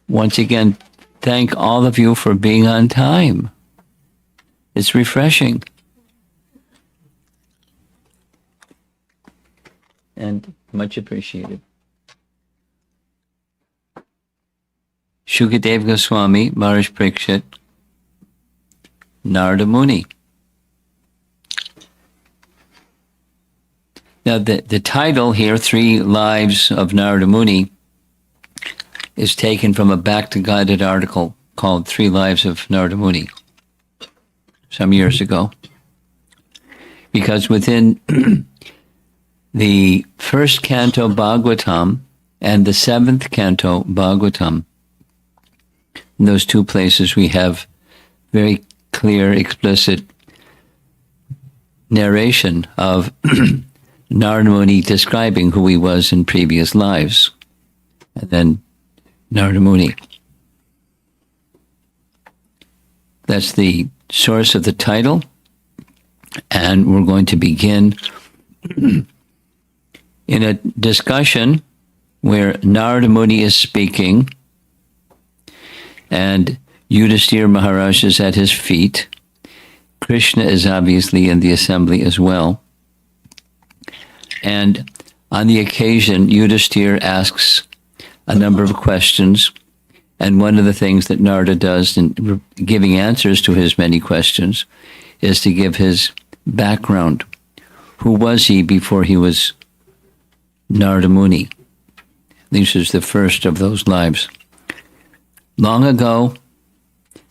once again thank all of you for being on time. It's refreshing. And much appreciated. Shukadev Goswami, Maharaj Parikshit, Narada Muni. Now the title here, 3 Lives of Narada Muni, is taken from a Bhakti-guided article called 3 Lives of Narada Muni some years ago. Because within the first canto Bhagavatam and the 7th canto Bhagavatam, in those 2 places we have very clear, explicit narration of Narada Muni describing who he was in previous lives. And then Narada Muni. That's the source of the title. And we're going to begin in a discussion where Narada Muni is speaking and Yudhishthira Maharaj is at his feet. Krishna is obviously in the assembly as well. And on the occasion, Yudhishthira asks a number of questions. And one of the things that Narada does in giving answers to his many questions is to give his background. Who was he before he was Narada Muni? This is the first of those lives. Long ago,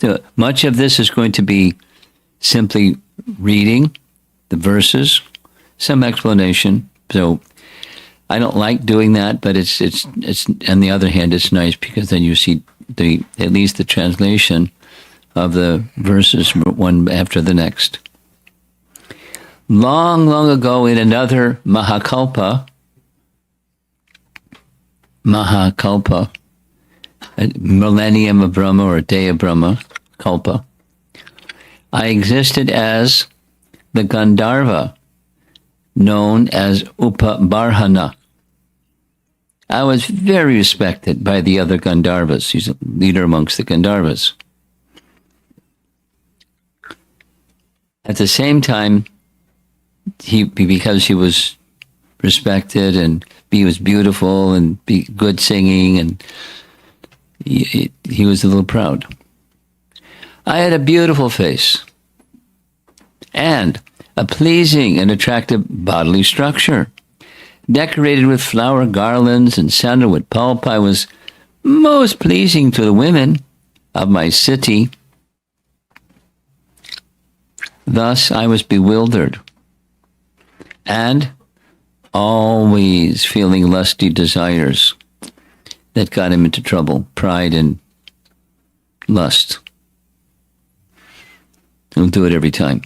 so much of this is going to be simply reading the verses, some explanation. So I don't like doing that, but it's on the other hand, it's nice because then you see at least the translation of the verses one after the next. Long, long ago in another Mahakalpa, a millennium of Brahma or a day of Brahma, Kalpa, I existed as the Gandharva, known as Upabarhana. I was very respected by the other Gandharvas. He's a leader amongst the Gandharvas. At the same time, because he was respected and he was beautiful and good singing, and he was a little proud. I had a beautiful face and a pleasing and attractive bodily structure. Decorated with flower garlands and sandalwood with pulp, I was most pleasing to the women of my city. Thus I was bewildered and always feeling lusty desires that got him into trouble, pride and lust. He'll do it every time.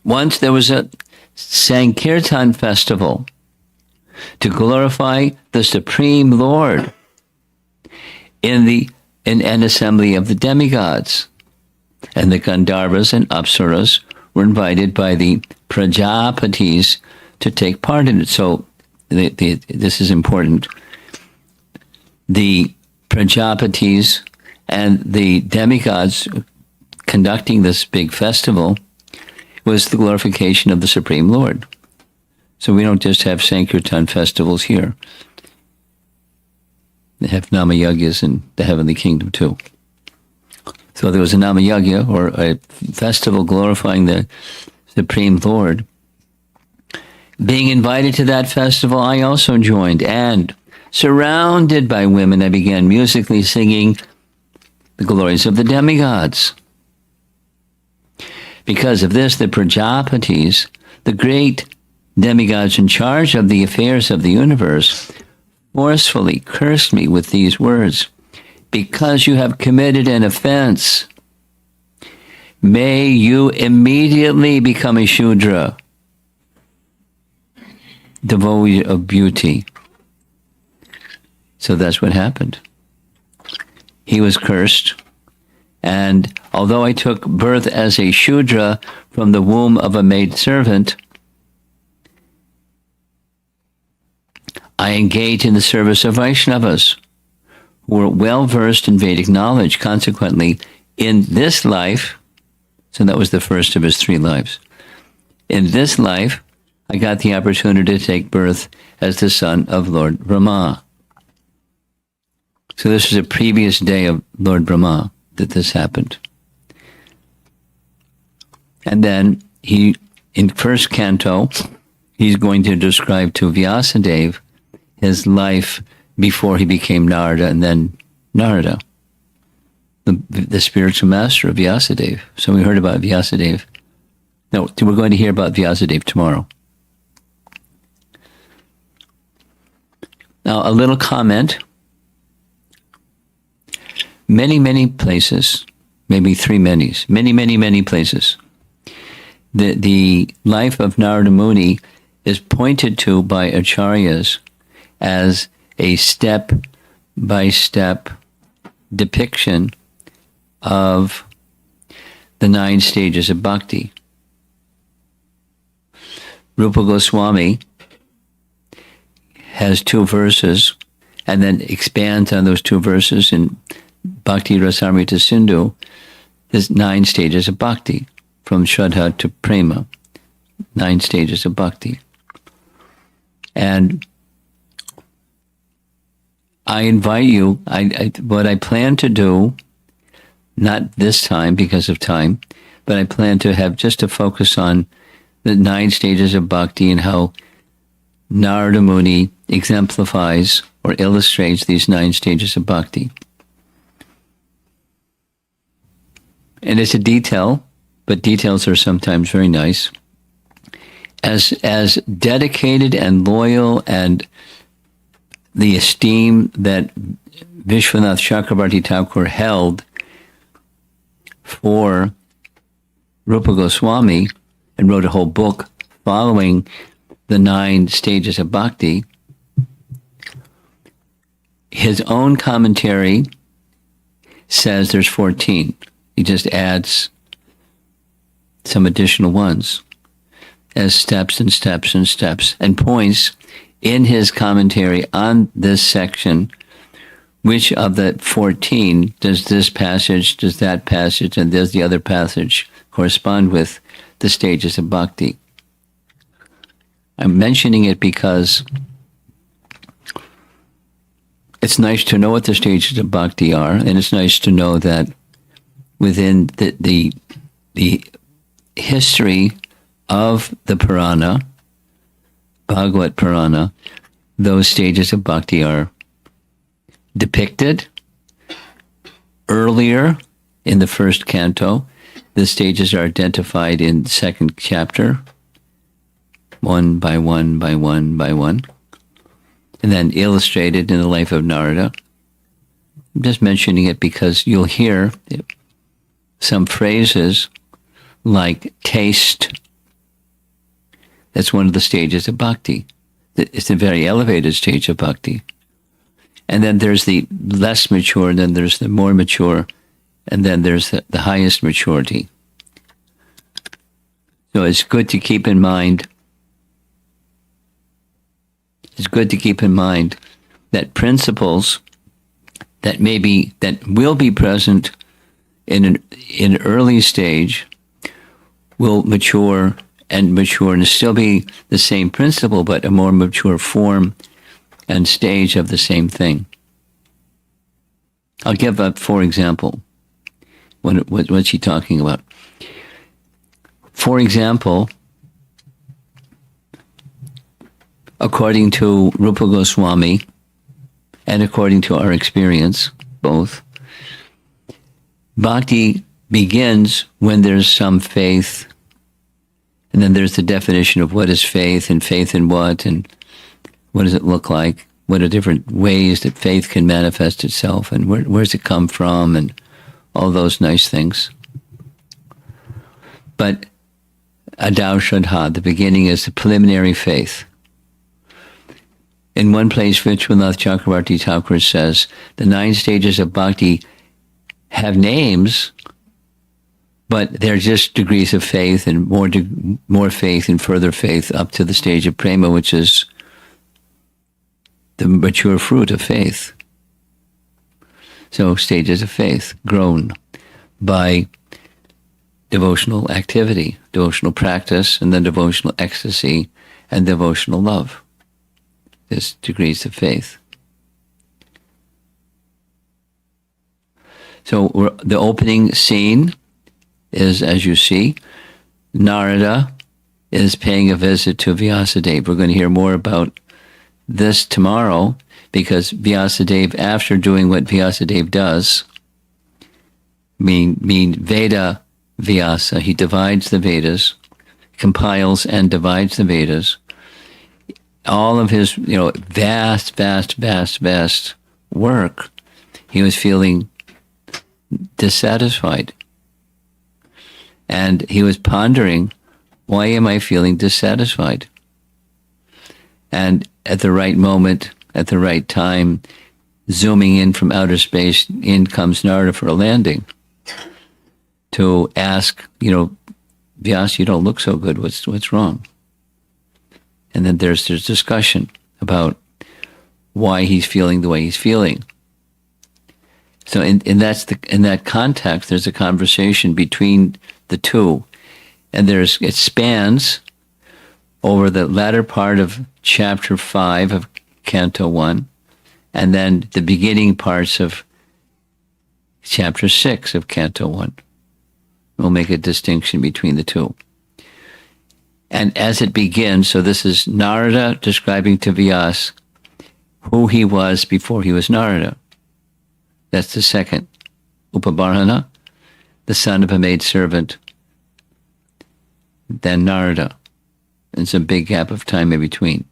Once there was a Sankirtan festival to glorify the Supreme Lord in an assembly of the demigods. And the Gandharvas and Apsaras were invited by the Prajapatis to take part in it. So this is important. The Prajapatis and the demigods conducting this big festival was the glorification of the Supreme Lord. So we don't just have Sankirtan festivals here. They have Namayagyas in the heavenly kingdom too. So there was a Namayagya, or a festival glorifying the Supreme Lord. Being invited to that festival, I also joined, and surrounded by women, I began musically singing the glories of the demigods. Because of this, the Prajapatis, the great demigods in charge of the affairs of the universe, forcefully cursed me with these words: because you have committed an offense, may you immediately become a Shudra, devoid of beauty. So that's what happened. He was cursed, and although I took birth as a Shudra from the womb of a maidservant, I engaged in the service of Vaishnavas, who were well versed in Vedic knowledge. Consequently, in this life, so that was the first of his 3 lives. In this life, I got the opportunity to take birth as the son of Lord Brahma. So this was a previous day of Lord Brahma that this happened. And then in first canto, he's going to describe to Vyasadeva his life before he became Narada and then Narada, the spiritual master of Vyasadeva. So we heard about Vyasadeva. No, we're going to hear about Vyasadeva tomorrow. Now, a little comment. Many, many places, maybe 3 manys, many places, the life of Narada Muni is pointed to by acharyas as a step-by-step depiction of the 9 stages of bhakti. Rupa Goswami has 2 verses and then expands on those 2 verses in Bhakti Rasamrita Sindhu. There's 9 stages of bhakti, from Shraddha to Prema, 9 stages of bhakti. And I invite you, what I plan to do, not this time because of time, but I plan to have just a focus on the 9 stages of bhakti and how Narada Muni exemplifies or illustrates these 9 stages of bhakti. And it's a detail, but details are sometimes very nice. As dedicated and loyal and the esteem that Vishwanath Chakrabarti Thakur held for Rupa Goswami and wrote a whole book following the 9 stages of bhakti, his own commentary says there's 14. He just adds some additional ones as steps and steps and steps, and points in his commentary on this section which of the 14 does this passage, does that passage, and does the other passage correspond with the stages of bhakti. I'm mentioning it because it's nice to know what the stages of bhakti are, and it's nice to know that within the history of the Purana, Bhagavad Purana, those stages of bhakti are depicted earlier in the first canto. The stages are identified in the second chapter, one by one by one by one, and then illustrated in the life of Narada. I'm just mentioning it because you'll hear some phrases like taste. That's one of the stages of bhakti. It's a very elevated stage of bhakti. And then there's the less mature, and then there's the more mature, and then there's the highest maturity. So it's good to keep in mind. It's good to keep in mind that principles that will be present in an early stage will mature and still be the same principle, but a more mature form and stage of the same thing. I'll give up, for example, what's he talking about? For example, according to Rupa Goswami, and according to our experience, both, bhakti begins when there's some faith, and then there's the definition of what is faith in what, and what does it look like? What are different ways that faith can manifest itself, and where does it come from, and all those nice things. But Adau Shraddha, the beginning is the preliminary faith. In one place, Vishwanath Chakrabarti Thakur says, the 9 stages of bhakti have names, but they're just degrees of faith, and more faith and further faith up to the stage of prema, which is the mature fruit of faith. So stages of faith grown by devotional activity, devotional practice, and then devotional ecstasy and devotional love. There's degrees of faith. So the opening scene is, as you see, Narada is paying a visit to Vyasadeva. We're going to hear more about this tomorrow, because Vyasadeva, after doing what Vyasadeva does, mean Veda Vyasa, he divides the Vedas, compiles and divides the Vedas. All of his, vast work, he was feeling dissatisfied. And he was pondering, why am I feeling dissatisfied? And at the right moment, at the right time, zooming in from outer space, in comes Narada for a landing to ask, Vyasa, you don't look so good. What's wrong? And then there's discussion about why he's feeling the way he's feeling. So in that context, there's a conversation between the two, and it spans over the latter part of chapter 5 of Canto 1, and then the beginning parts of chapter 6 of Canto 1. We'll make a distinction between the two. And as it begins, so this is Narada describing to Vyasa who he was before he was Narada. That's the second. Upabarhana, the son of a maidservant, then Narada. There's a big gap of time in between.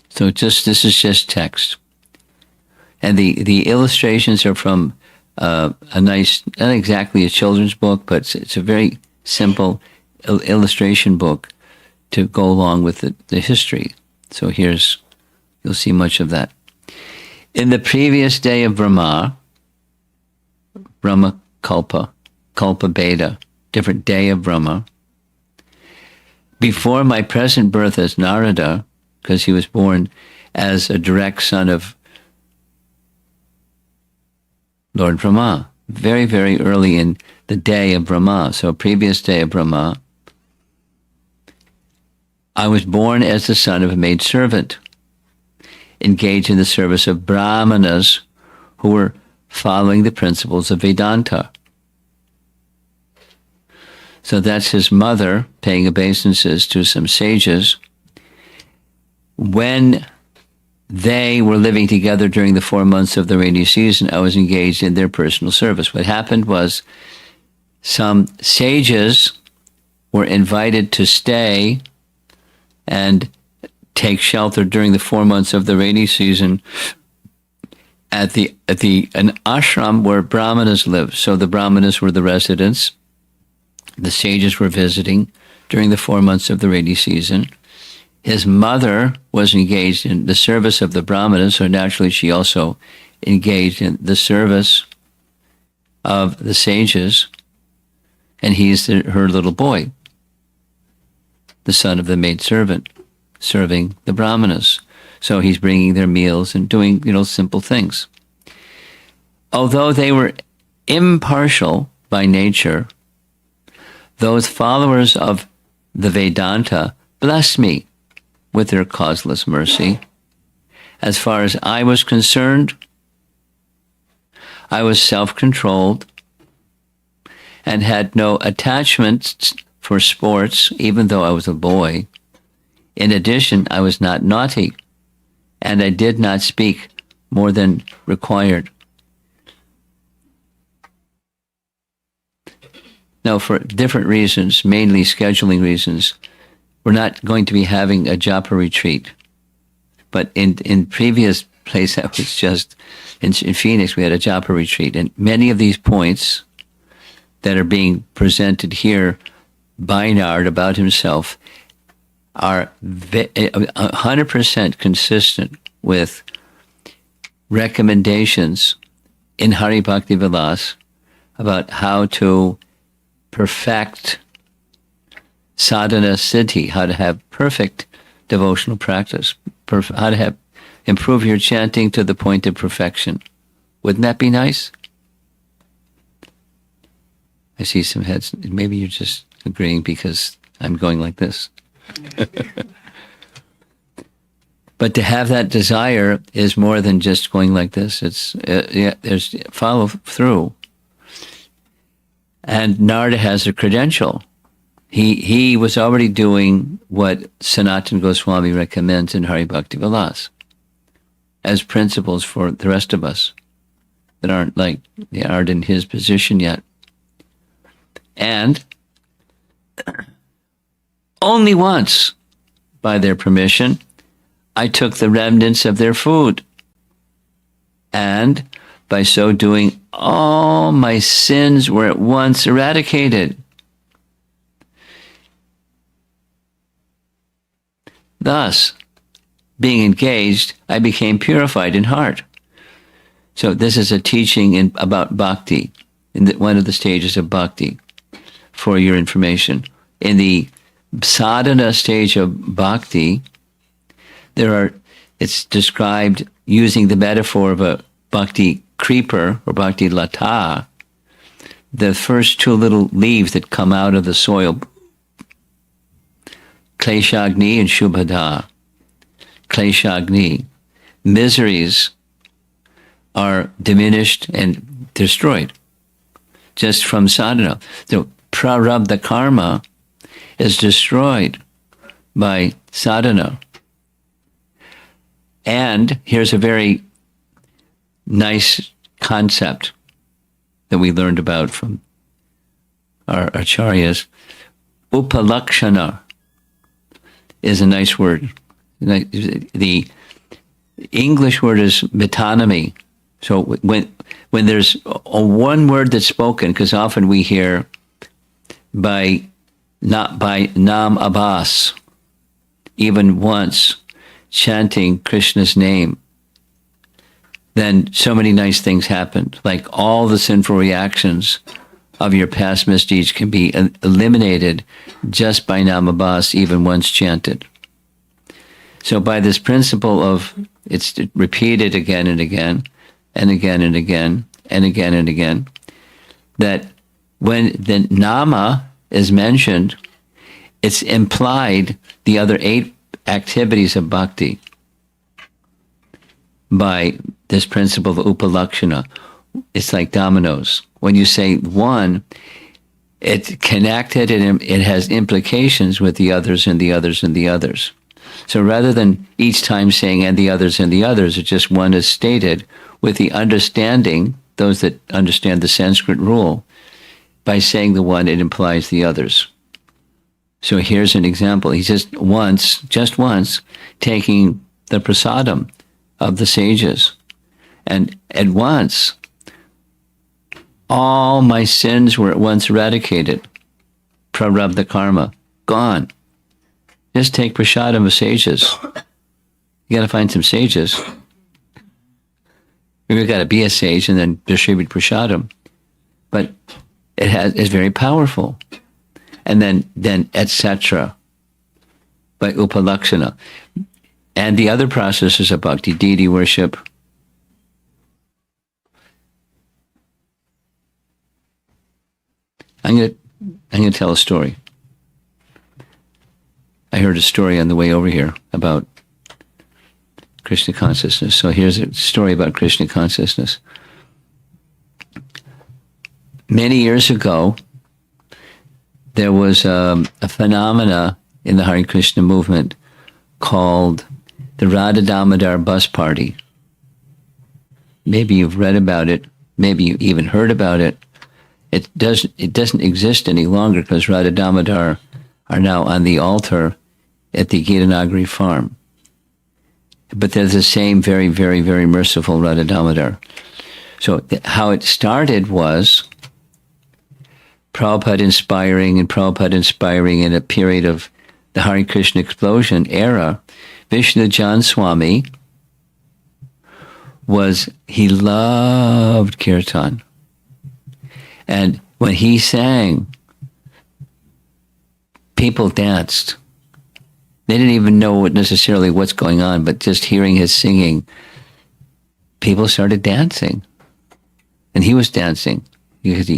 So this is just text. And the illustrations are from a nice, not exactly a children's book, but it's a very simple illustration book to go along with the history. So you'll see much of that. In the previous day of Brahma Kalpa Beta, different day of Brahma, before my present birth as Narada, because he was born as a direct son of Lord Brahma, very, very early in the day of Brahma, so previous day of Brahma, I was born as the son of a maidservant, engaged in the service of Brahmanas who were following the principles of Vedanta. So that's his mother paying obeisances to some sages. When they were living together during the 4 months of the rainy season, I was engaged in their personal service. What happened was some sages were invited to stay and take shelter during the 4 months of the rainy season at an ashram where Brahmanas lived. So the Brahmanas were the residents. The sages were visiting during the 4 months of the rainy season. His mother was engaged in the service of the Brahmanas, so naturally she also engaged in the service of the sages, and he's her little boy, the son of the maidservant, serving the Brahmanas. So he's bringing their meals and doing, simple things. Although they were impartial by nature, those followers of the Vedanta blessed me with their causeless mercy. As far as I was concerned, I was self-controlled and had no attachments for sports, even though I was a boy. In addition, I was not naughty, and I did not speak more than required. Now, for different reasons, mainly scheduling reasons, we're not going to be having a japa retreat. But in previous place, that was just in Phoenix, we had a japa retreat. And many of these points that are being presented here by Narada about himself are 100% consistent with recommendations in Hari Bhakti Vilas about how to perfect sadhana siddhi, how to have perfect devotional practice, how to have improve your chanting to the point of perfection. Wouldn't that be nice? I see some heads. Maybe you're just agreeing because I'm going like this. But to have that desire is more than just going like this. It's there's follow through. And Narada has a credential. He was already doing what Sanatana Goswami recommends in Hari Bhakti Vilas as principles for the rest of us that aren't in his position yet. And only once, by their permission, I took the remnants of their food. And by so doing, all my sins were at once eradicated. Thus, being engaged, I became purified in heart. So this is a teaching about bhakti, one of the stages of bhakti, for your information. In the sadhana stage of bhakti, it's described using the metaphor of a bhakti creeper or bhakti lata, the first two little leaves that come out of the soil, kleshagni and shubhada. Kleshagni, miseries are diminished and destroyed just from sadhana. The prarabdha karma is destroyed by sadhana. And here's a very nice concept that we learned about from our acharyas. Upalakshana is a nice word. The English word is metonymy. So when there's one word that's spoken, because often we hear not by Nam Abbas, even once, chanting Krishna's name, then so many nice things happen. Like all the sinful reactions of your past misdeeds can be eliminated just by Nam Abbas, even once chanted. So by this principle of it's repeated again and again, and again and again, and again and again, that when the nama is mentioned, it's implied the other 8 activities of bhakti by this principle of upalakshana. It's like dominoes. When you say one, it's connected and it has implications with the others and the others and the others. So rather than each time saying and the others, it's just one is stated with the understanding, those that understand the Sanskrit rule, by saying the one, it implies the others. So here's an example. He's just once, taking the prasadam of the sages. And at once, all my sins were at once eradicated. Prarabdha karma, gone. Just take prasadam of sages. You got to find some sages. You've got to be a sage and then distribute prasadam. But it's very powerful. And then etc. by upalakshana. And the other processes of bhakti, deity worship. I'm going to tell a story. I heard a story on the way over here about Krishna consciousness. So here's a story about Krishna consciousness. Many years ago, there was a phenomena in the Hare Krishna movement called the Radha Damodar bus party. Maybe you've read about it. Maybe you even heard about it. It doesn't exist any longer because Radha Damodar are now on the altar at the Gitanagari farm. But they're the same very, very, very merciful Radha Damodar. So how it started was Prabhupada inspiring in a period of the Hare Krishna explosion era. Vishnu Jan Swami he loved kirtan. And when he sang, people danced. They didn't even know necessarily what's going on, but just hearing his singing, people started dancing. And he was dancing. Because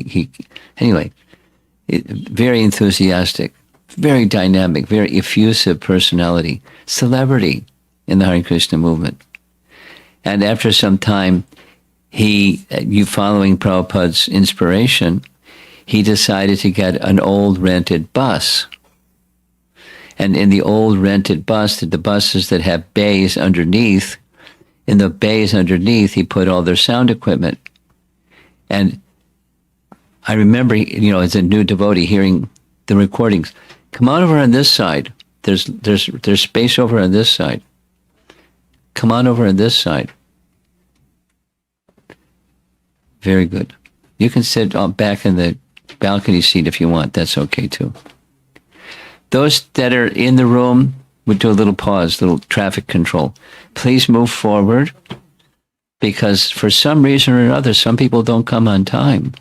anyway, very enthusiastic, very dynamic, very effusive personality, celebrity in the Hare Krishna movement. And after some time, you following Prabhupada's inspiration, he decided to get an old rented bus. And in the old rented bus, the buses that have bays underneath, in the bays underneath, he put all their sound equipment. And I remember, as a new devotee, hearing the recordings. Come on over on this side. There's space over on this side. Come on over on this side. Very good. You can sit back in the balcony seat if you want. That's okay too. Those that are in the room, we'll do a little pause, little traffic control. Please move forward, because for some reason or another, some people don't come on time.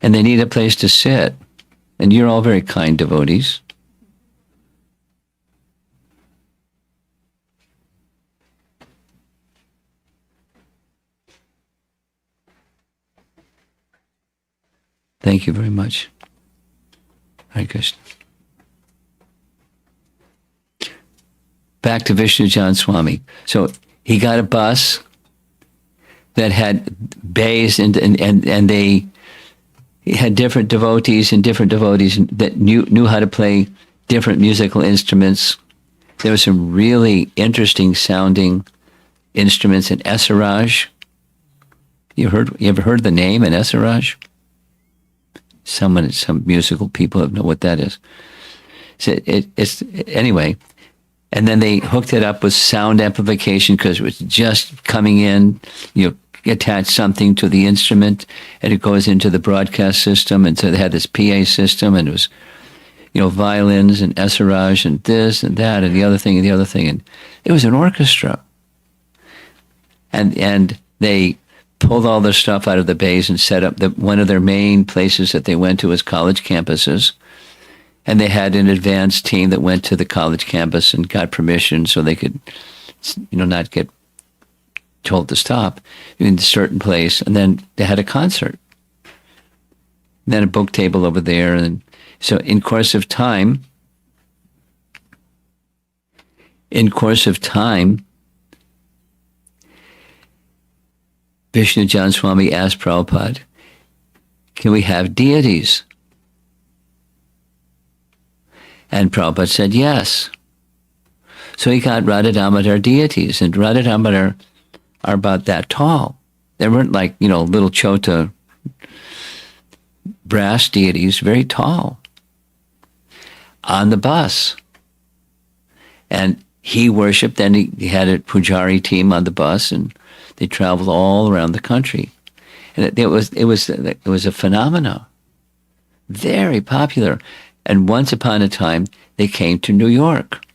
And they need a place to sit. And you're all very kind devotees. Thank you very much. Hare Krishna. Back to Vishnu Jan Swami. So he got a bus that had bays, and they had different devotees that knew how to play different musical instruments. There were some really interesting sounding instruments in Esaraj. You ever heard the name in Esaraj? Some musical people know what that is. So it's anyway. And then they hooked it up with sound amplification because it was just coming in. You attach something to the instrument and it goes into the broadcast system. And so they had this PA system, and it was, violins and Esaraj and this and that and the other thing and the other thing. And it was an orchestra. And they pulled all their stuff out of the bays and set up one of their main places that they went to was college campuses. And they had an advanced team that went to the college campus and got permission so they could, not get told to stop in a certain place. And then they had a concert. And then a book table over there. And so in course of time, Vishnu Jan Swami asked Prabhupada, can we have deities? And Prabhupada said yes. So he got Radha Damodar deities, and Radha Damodar are about that tall. They weren't like, little chota brass deities, very tall, on the bus. And he worshipped, and he had a pujari team on the bus, and they traveled all around the country. And it was a phenomenon. Very popular. And once upon a time, they came to New York.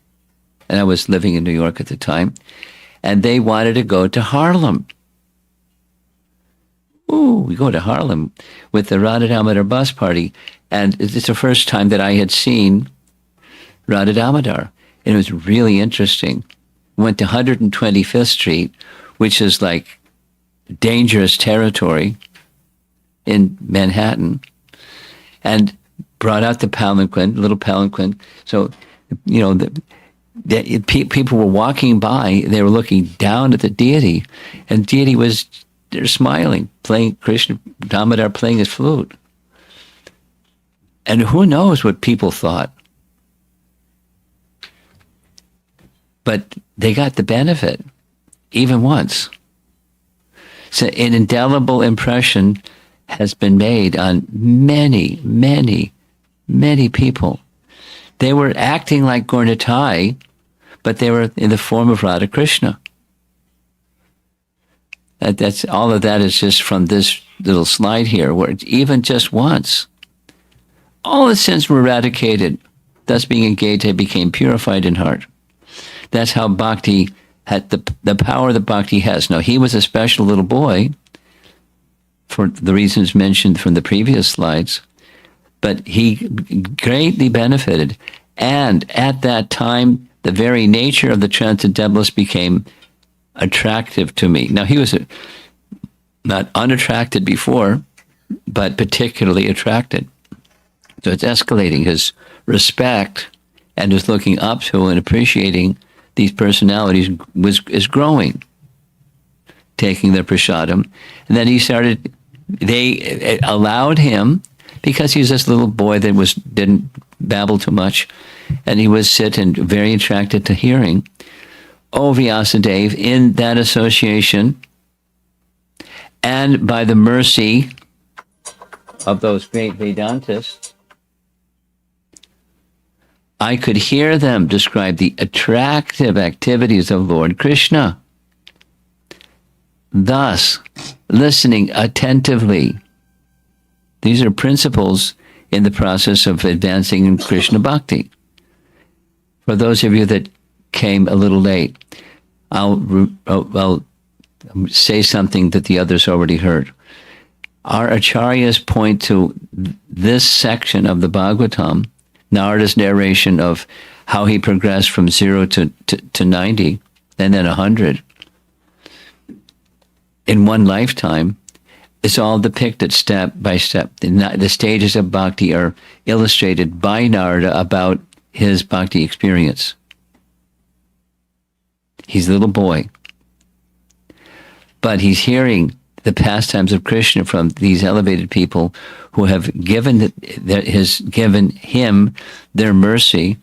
And I was living in New York at the time. And they wanted to go to Harlem. Ooh, we go to Harlem with the Radha Damodar bus party. And it's the first time that I had seen Radha Damodar. And it was really interesting. Went to 125th Street, which is like dangerous territory in Manhattan, and brought out the palanquin, little palanquin. So, people were walking by, they were looking down at the deity, and deity they're smiling, playing Krishna Damodar, playing his flute. And who knows what people thought. But they got the benefit, even once. So an indelible impression has been made on many, many, many people. They were acting like Gauratai, but they were in the form of Radha Krishna. That's all of that is just from this little slide here, where even just once, all the sins were eradicated. Thus being engaged, they became purified in heart. That's how Bhakti had the power that Bhakti has. Now, he was a special little boy, for the reasons mentioned from the previous slides, but he greatly benefited. And at that time, the very nature of the transcendentalist became attractive to me. Now, he was not unattracted before, but particularly attracted. So it's escalating. His respect and his looking up to and appreciating these personalities is growing, taking their prasadam. And then they allowed him, because he was this little boy that didn't babble too much, and he would sit and very attracted to hearing. Oh, Vyasadeva, in that association, and by the mercy of those great Vedantists, I could hear them describe the attractive activities of Lord Krishna. Thus, listening attentively. These are principles in the process of advancing in Krishna Bhakti. For those of you that came a little late, I'll say something that the others already heard. Our acharyas point to this section of the Bhagavatam, Narada's narration of how he progressed from 0 to 90, and then 100, in one lifetime. It's all depicted step by step. The stages of bhakti are illustrated by Narada about his bhakti experience. He's a little boy, but he's hearing the pastimes of Krishna from these elevated people who have given him their mercy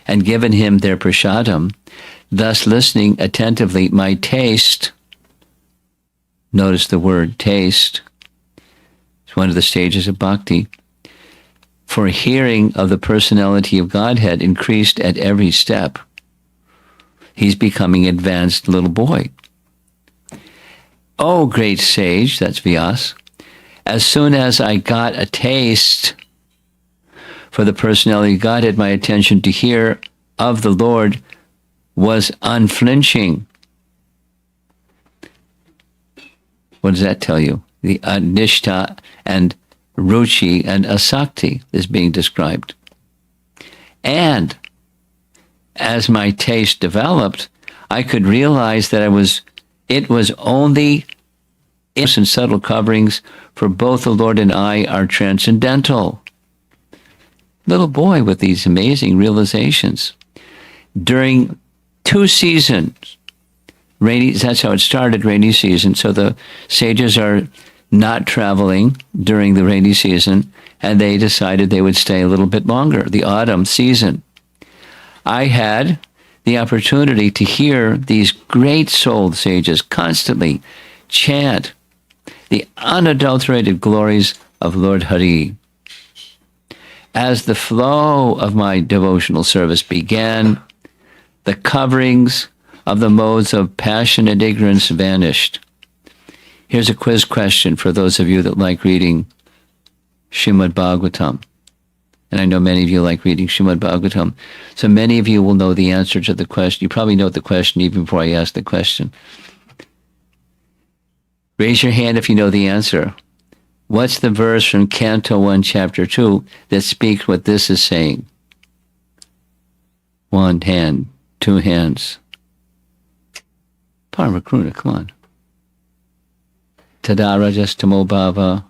and given him their prasadam. Thus, listening attentively, my taste. Notice the word taste. It's one of the stages of bhakti. For hearing of the personality of Godhead increased at every step. He's becoming advanced little boy. Oh, great sage, that's Vyas. As soon as I got a taste for the personality of Godhead, my attention to hear of the Lord was unflinching. What does that tell you? The anishta and ruchi and asakti is being described. And as my taste developed, I could realize that it was only in subtle coverings, for both the Lord and I are transcendental. Little boy with these amazing realizations. During 2 seasons, that's how it started, rainy season. So the sages are not traveling during the rainy season, and they decided they would stay a little bit longer, the autumn season. I had the opportunity to hear these great souled sages constantly chant the unadulterated glories of Lord Hari. As the flow of my devotional service began, the coverings of the modes of passion and ignorance vanished. Here's a quiz question for those of you that like reading Srimad Bhagavatam. And I know many of you like reading Srimad Bhagavatam. So many of you will know the answer to the question. You probably know the question even before I ask the question. Raise your hand if you know the answer. What's the verse from Canto 1, Chapter 2 that speaks what this is saying? 1 hand, 2 hands. Paramakruna, come on. Tadarajas bhava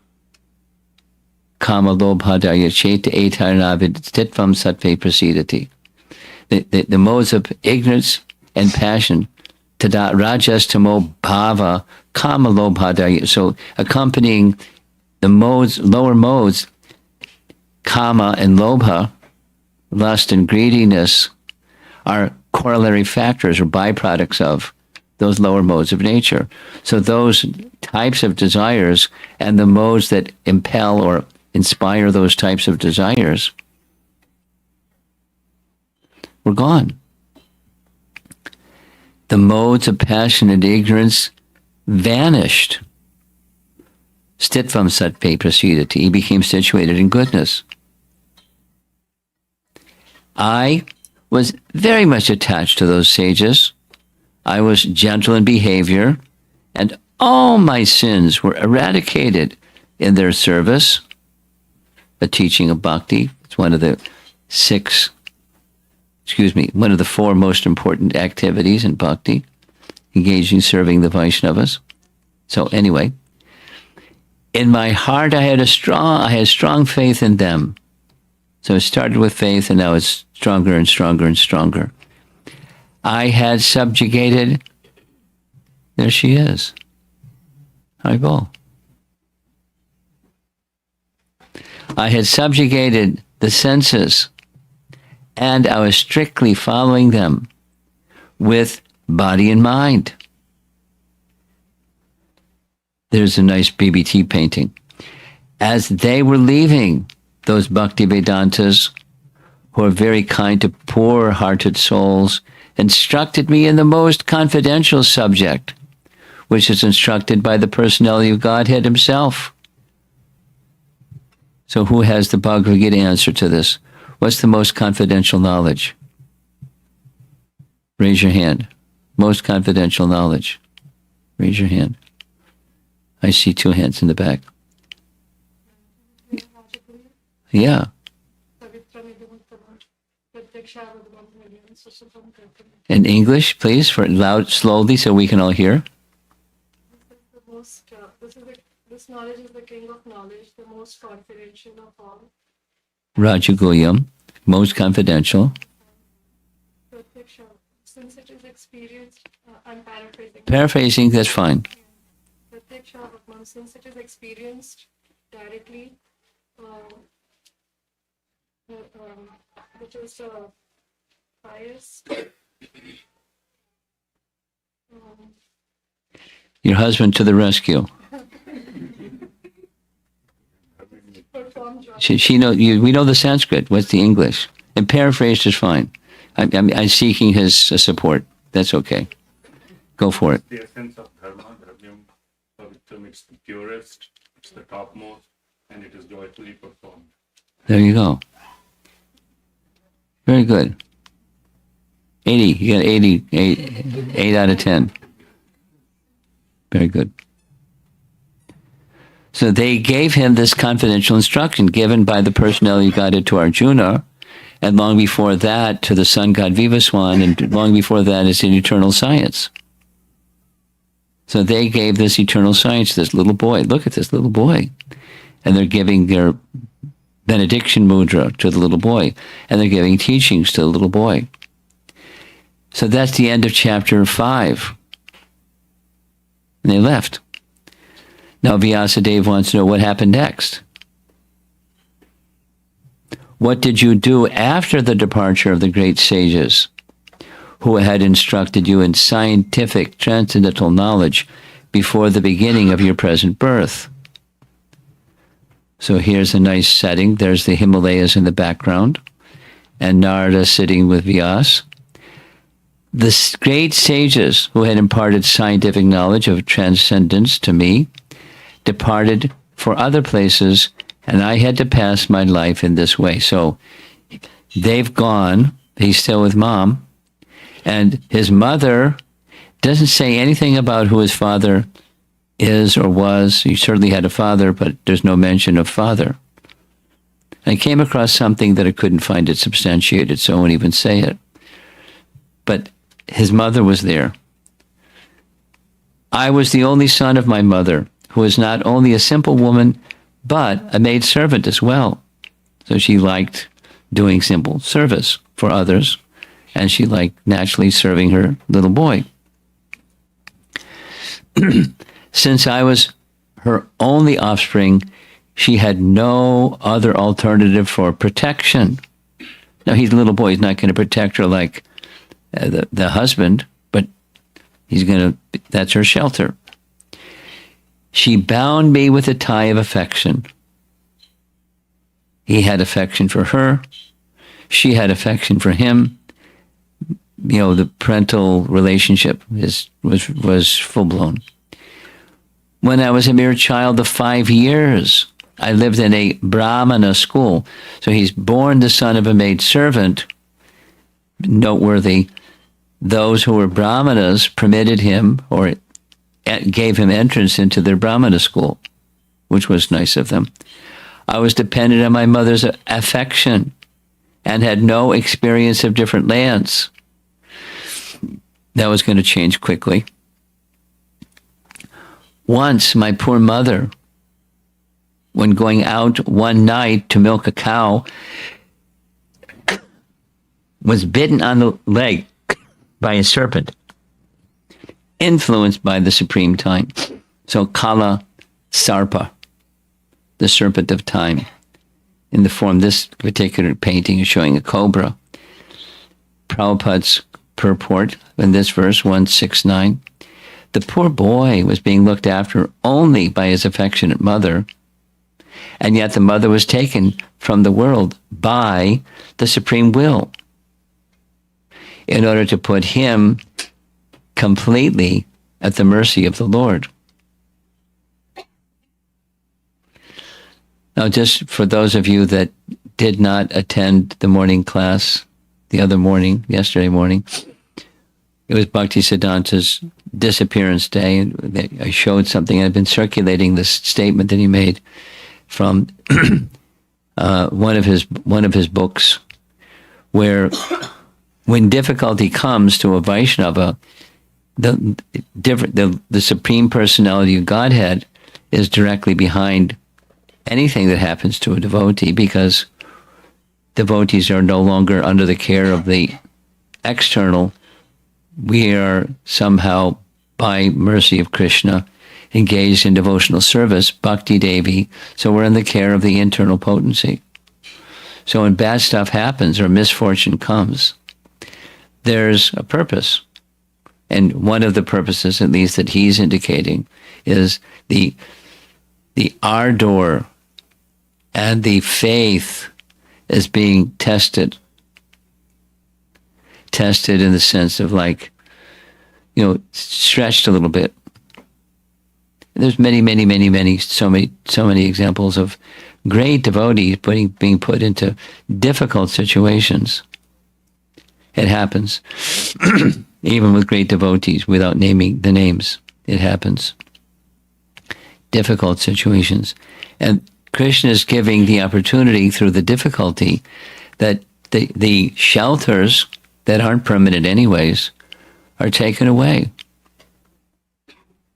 kama lobhadaya cheta etaravid titvam sattve prasidati. The modes of ignorance and passion, tada rajas tamo bhava kama lobhadaya. So accompanying the modes, lower modes, kama and lobha, lust and greediness, are corollary factors or byproducts of those lower modes of nature. So those types of desires and the modes that impel or inspire those types of desires were gone. The modes of passion and ignorance vanished. Stitvam sattve prasidati. He became situated in goodness. I was very much attached to those sages. I was gentle in behavior, and all my sins were eradicated in their service. a teaching of Bhakti. It's one of the one of the 4 most important activities in Bhakti, engaging, serving the Vaishnavas. So anyway, in my heart, I had strong faith in them. So it started with faith, and now it's stronger and stronger and stronger. I had subjugated. There she is. Haribol. I had subjugated the senses, and I was strictly following them with body and mind. There's a nice BBT painting. As they were leaving, those Bhakti Vedantas, who are very kind to poor-hearted souls, instructed me in the most confidential subject, which is instructed by the personality of Godhead himself. So who has the Bhagavad Gita answer to this? What's the most confidential knowledge? Raise your hand. Most confidential knowledge. Raise your hand. I see 2 hands in the back. Yeah. In English, please, for loud, slowly, so we can all hear. This knowledge is the king of knowledge, the most confidential of all. Rajaguyam, most confidential. Since it is experienced, I'm paraphrasing. Paraphrasing, that's fine. Since it is experienced directly, which is the highest. Your husband to the rescue. She know you. We know the Sanskrit. What's the English? And paraphrased is fine. I'm seeking his support. That's okay. Go for it. The essence of dharma, dharyam, pavitram, it's the purest, it's the topmost, and it is joyfully performed. There you go. Very good. 80. You got 80. 8 out of 10. Very good. So they gave him this confidential instruction given by the personality Godhead to Arjuna, and long before that to the sun god Vivaswan, and long before that it's in eternal science. So they gave this eternal science to this little boy. Look at this little boy. And they're giving their benediction mudra to the little boy, and they're giving teachings to the little boy. So that's the end of chapter 5. And they left. Now Vyasadeva wants to know what happened next. What did you do after the departure of the great sages who had instructed you in scientific transcendental knowledge before the beginning of your present birth? So here's a nice setting. There's the Himalayas in the background, and Narada sitting with Vyas. The great sages who had imparted scientific knowledge of transcendence to me departed for other places, and I had to pass my life in this way. So they've gone. He's still with mom. And his mother doesn't say anything about who his father is or was. He certainly had a father, but there's no mention of father. I came across something that I couldn't find it substantiated, so I won't even say it. But his mother was there. I was the only son of my mother, who was not only a simple woman, but a maidservant as well. So she liked doing simple service for others, and she liked naturally serving her little boy. Since I was her only offspring, she had no other alternative for protection. Now, he's a little boy. He's not going to protect her like the husband, but that's her shelter. She bound me with a tie of affection. He had affection for her. She had affection for him. You know, the parental relationship was full-blown. When I was a mere child of 5 years, I lived in a Brahmana school. So he's born the son of a maidservant. Noteworthy, those who were Brahmanas permitted him or gave him entrance into their Brahmana school, which was nice of them. I was dependent on my mother's affection and had no experience of different lands. That was going to change quickly. Once, my poor mother, when going out one night to milk a cow, was bitten on the leg by a serpent, influenced by the supreme time. So Kala Sarpa, the serpent of time, in the form, this particular painting is showing a cobra. Prabhupada's purport in this verse, 169, the poor boy was being looked after only by his affectionate mother, and yet the mother was taken from the world by the supreme will in order to put him completely at the mercy of the Lord. Now, just for those of you that did not attend the morning class the other morning, yesterday morning, it was Bhakti Siddhanta's disappearance day, and I showed something. I've been circulating this statement that he made from one of his books, where when difficulty comes to a Vaishnava, the Supreme Personality of Godhead is directly behind anything that happens to a devotee, because devotees are no longer under the care of the external. We are somehow, by mercy of Krishna, engaged in devotional service, Bhakti Devi, so we're in the care of the internal potency. So when bad stuff happens or misfortune comes, there's a purpose. And one of the purposes, at least that he's indicating, is the ardor and the faith is being tested. Tested in the sense of, like, stretched a little bit. There's so many examples of great devotees being put into difficult situations. It happens. Even with great devotees, without naming the names, it happens. Difficult situations. And Krishna is giving the opportunity through the difficulty that the shelters that aren't permanent anyways are taken away.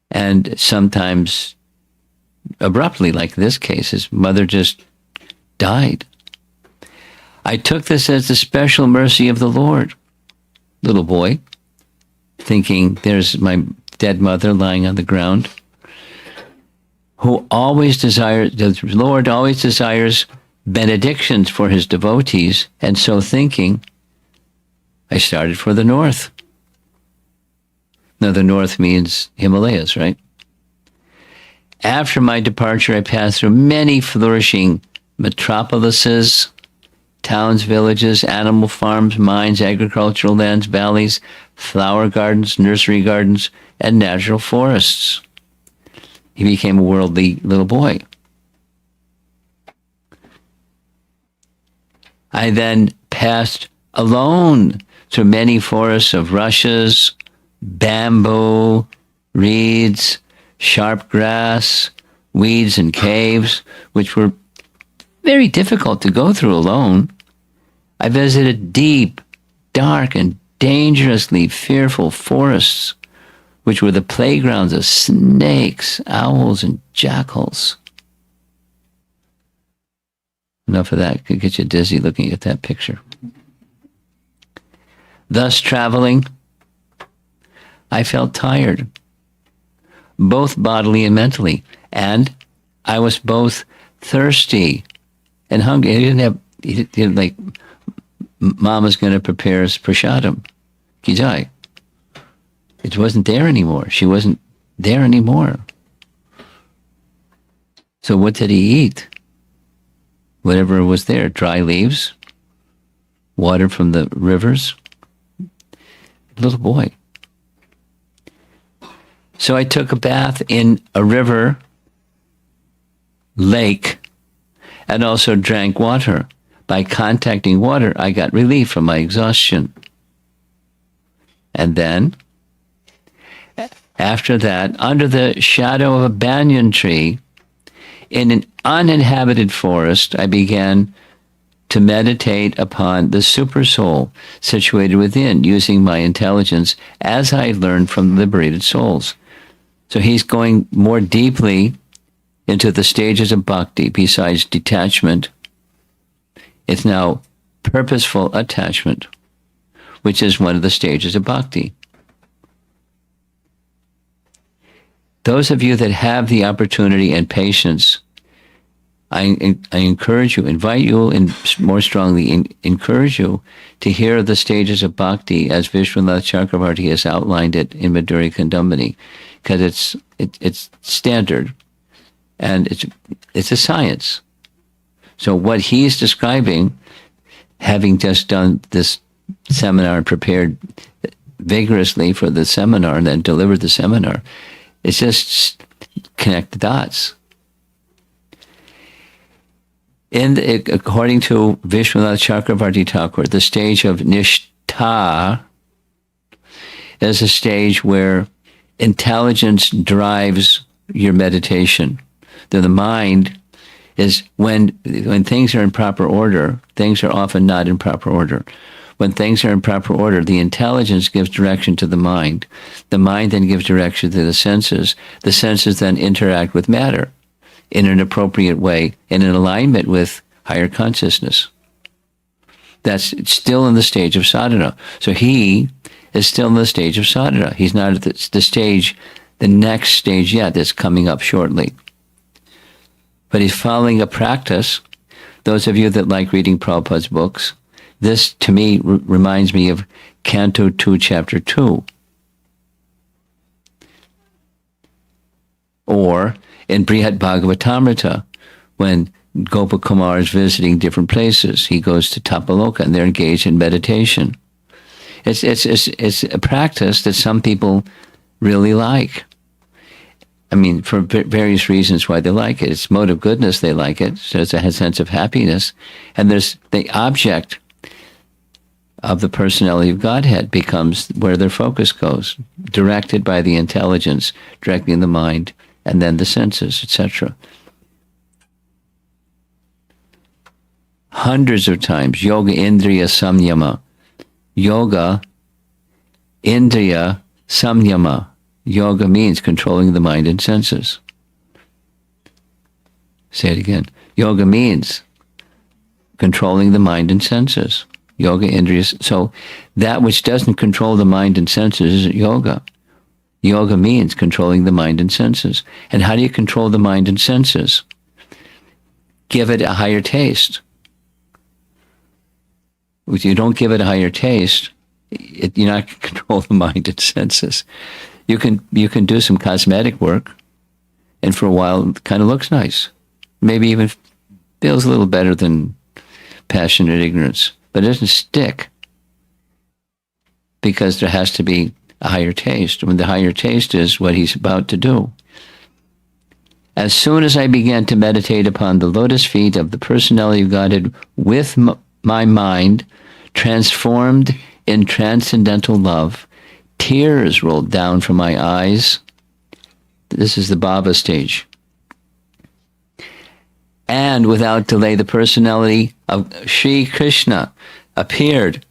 And sometimes abruptly, like this case, his mother just died. I took this as the special mercy of the Lord. Little boy, thinking, there's my dead mother lying on the ground, who always desires, the Lord always desires benedictions for his devotees, and so thinking, I started for the north. Now, the north means Himalayas, right? After my departure, I passed through many flourishing metropolises, towns, villages, animal farms, mines, agricultural lands, valleys, flower gardens, nursery gardens, and natural forests. He became a worldly little boy. I then passed alone through many forests of rushes, bamboo, reeds, sharp grass, weeds, and caves, which were very difficult to go through alone. I visited deep, dark, and dangerously fearful forests, which were the playgrounds of snakes, owls, and jackals. Enough of that. Could get you dizzy looking at that picture. Thus traveling, I felt tired, both bodily and mentally, and I was both thirsty and hungry. He didn't like, Mama's going to prepare us prasadam, kijai. It wasn't there anymore. She wasn't there anymore. So what did he eat? Whatever was there, dry leaves, water from the rivers. Little boy. So I took a bath in a river, lake, and also drank water. By contacting water, I got relief from my exhaustion. And then, after that, under the shadow of a banyan tree, in an uninhabited forest, I began to meditate upon the super soul situated within, using my intelligence as I learned from liberated souls. So he's going more deeply into the stages of bhakti. Besides detachment, it's now purposeful attachment, which is one of the stages of bhakti. Those of you that have the opportunity and patience, I encourage you, invite you, and more strongly encourage you to hear the stages of bhakti as Vishwanath Chakravarti has outlined it in Madhurya Kandambini, because it's standard and it's a science. So what he's describing, having just done this seminar and prepared vigorously for the seminar and then delivered the seminar, it's just connect the dots. According to Vishwanath Chakravarti Thakur, the stage of nishtha is a stage where intelligence drives your meditation. The mind is, when things are in proper order, things are often not in proper order. When things are in proper order, the intelligence gives direction to the mind. The mind then gives direction to the senses. The senses then interact with matter in an appropriate way, in alignment with higher consciousness. That's still in the stage of sadhana. So he is still in the stage of sadhana. He's not at the next stage yet that's coming up shortly. But he's following a practice. Those of you that like reading Prabhupada's books, this to me reminds me of Canto 2, Chapter 2. Or in Brihat Bhagavatamrita, when Gopakumar is visiting different places, he goes to Tapaloka and they're engaged in meditation. It's a practice that some people really like. I mean, for various reasons why they like it. It's mode of goodness, they like it. So it's a sense of happiness. And there's the object of the personality of Godhead becomes where their focus goes, directed by the intelligence, directing the mind, and then the senses, etc. Hundreds of times, yoga indriya samyama. Yoga indriya samyama. Yoga means controlling the mind and senses. Say it again. Yoga means controlling the mind and senses. Yoga indriyas. So that which doesn't control the mind and senses isn't yoga. Yoga means controlling the mind and senses. And how do you control the mind and senses? Give it a higher taste. If you don't give it a higher taste, you're not going to control the mind and senses. You can do some cosmetic work, and for a while it kind of looks nice. Maybe even feels a little better than passionate ignorance, but it doesn't stick because there has to be a higher taste. When the higher taste is what he's about to do. As soon as I began to meditate upon the lotus feet of the personality of Godhead with my mind transformed in transcendental love, tears rolled down from my eyes. This is the bhava stage. And without delay, the personality of Sri Krishna appeared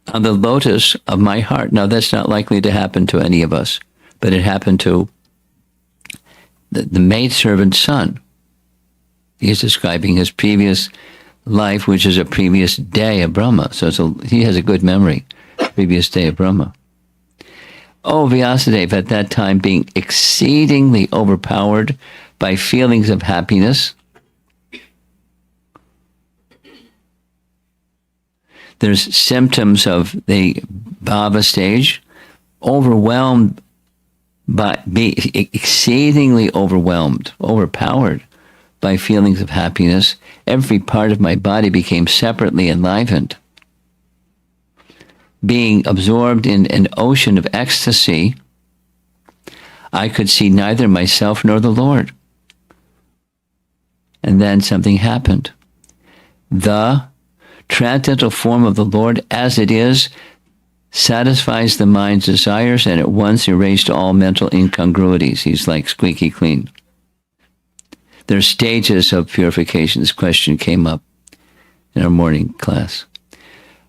on the lotus of my heart. Now, that's not likely to happen to any of us, but it happened to the maidservant's son. He's describing his previous life, which is a previous day of Brahma. So he has a good memory, previous day of Brahma. Oh, Vyasadeva, at that time being exceedingly overpowered by feelings of happiness, there's symptoms of the bhava stage, overwhelmed exceedingly overpowered by feelings of happiness. Every part of my body became separately enlivened. Being absorbed in an ocean of ecstasy, I could see neither myself nor the Lord. And then something happened. The transcendental form of the Lord as it is satisfies the mind's desires and at once erased all mental incongruities. He's like squeaky clean. There are stages of purification. This question came up in our morning class.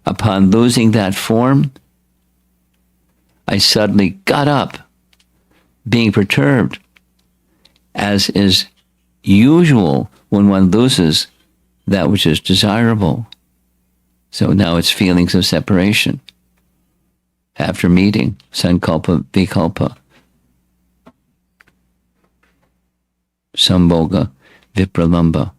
Upon losing that form, I suddenly got up, being perturbed, as is usual when one loses that which is desirable. So now it's feelings of separation. After meeting, sankalpa, vikalpa, sambhoga, vipralamba.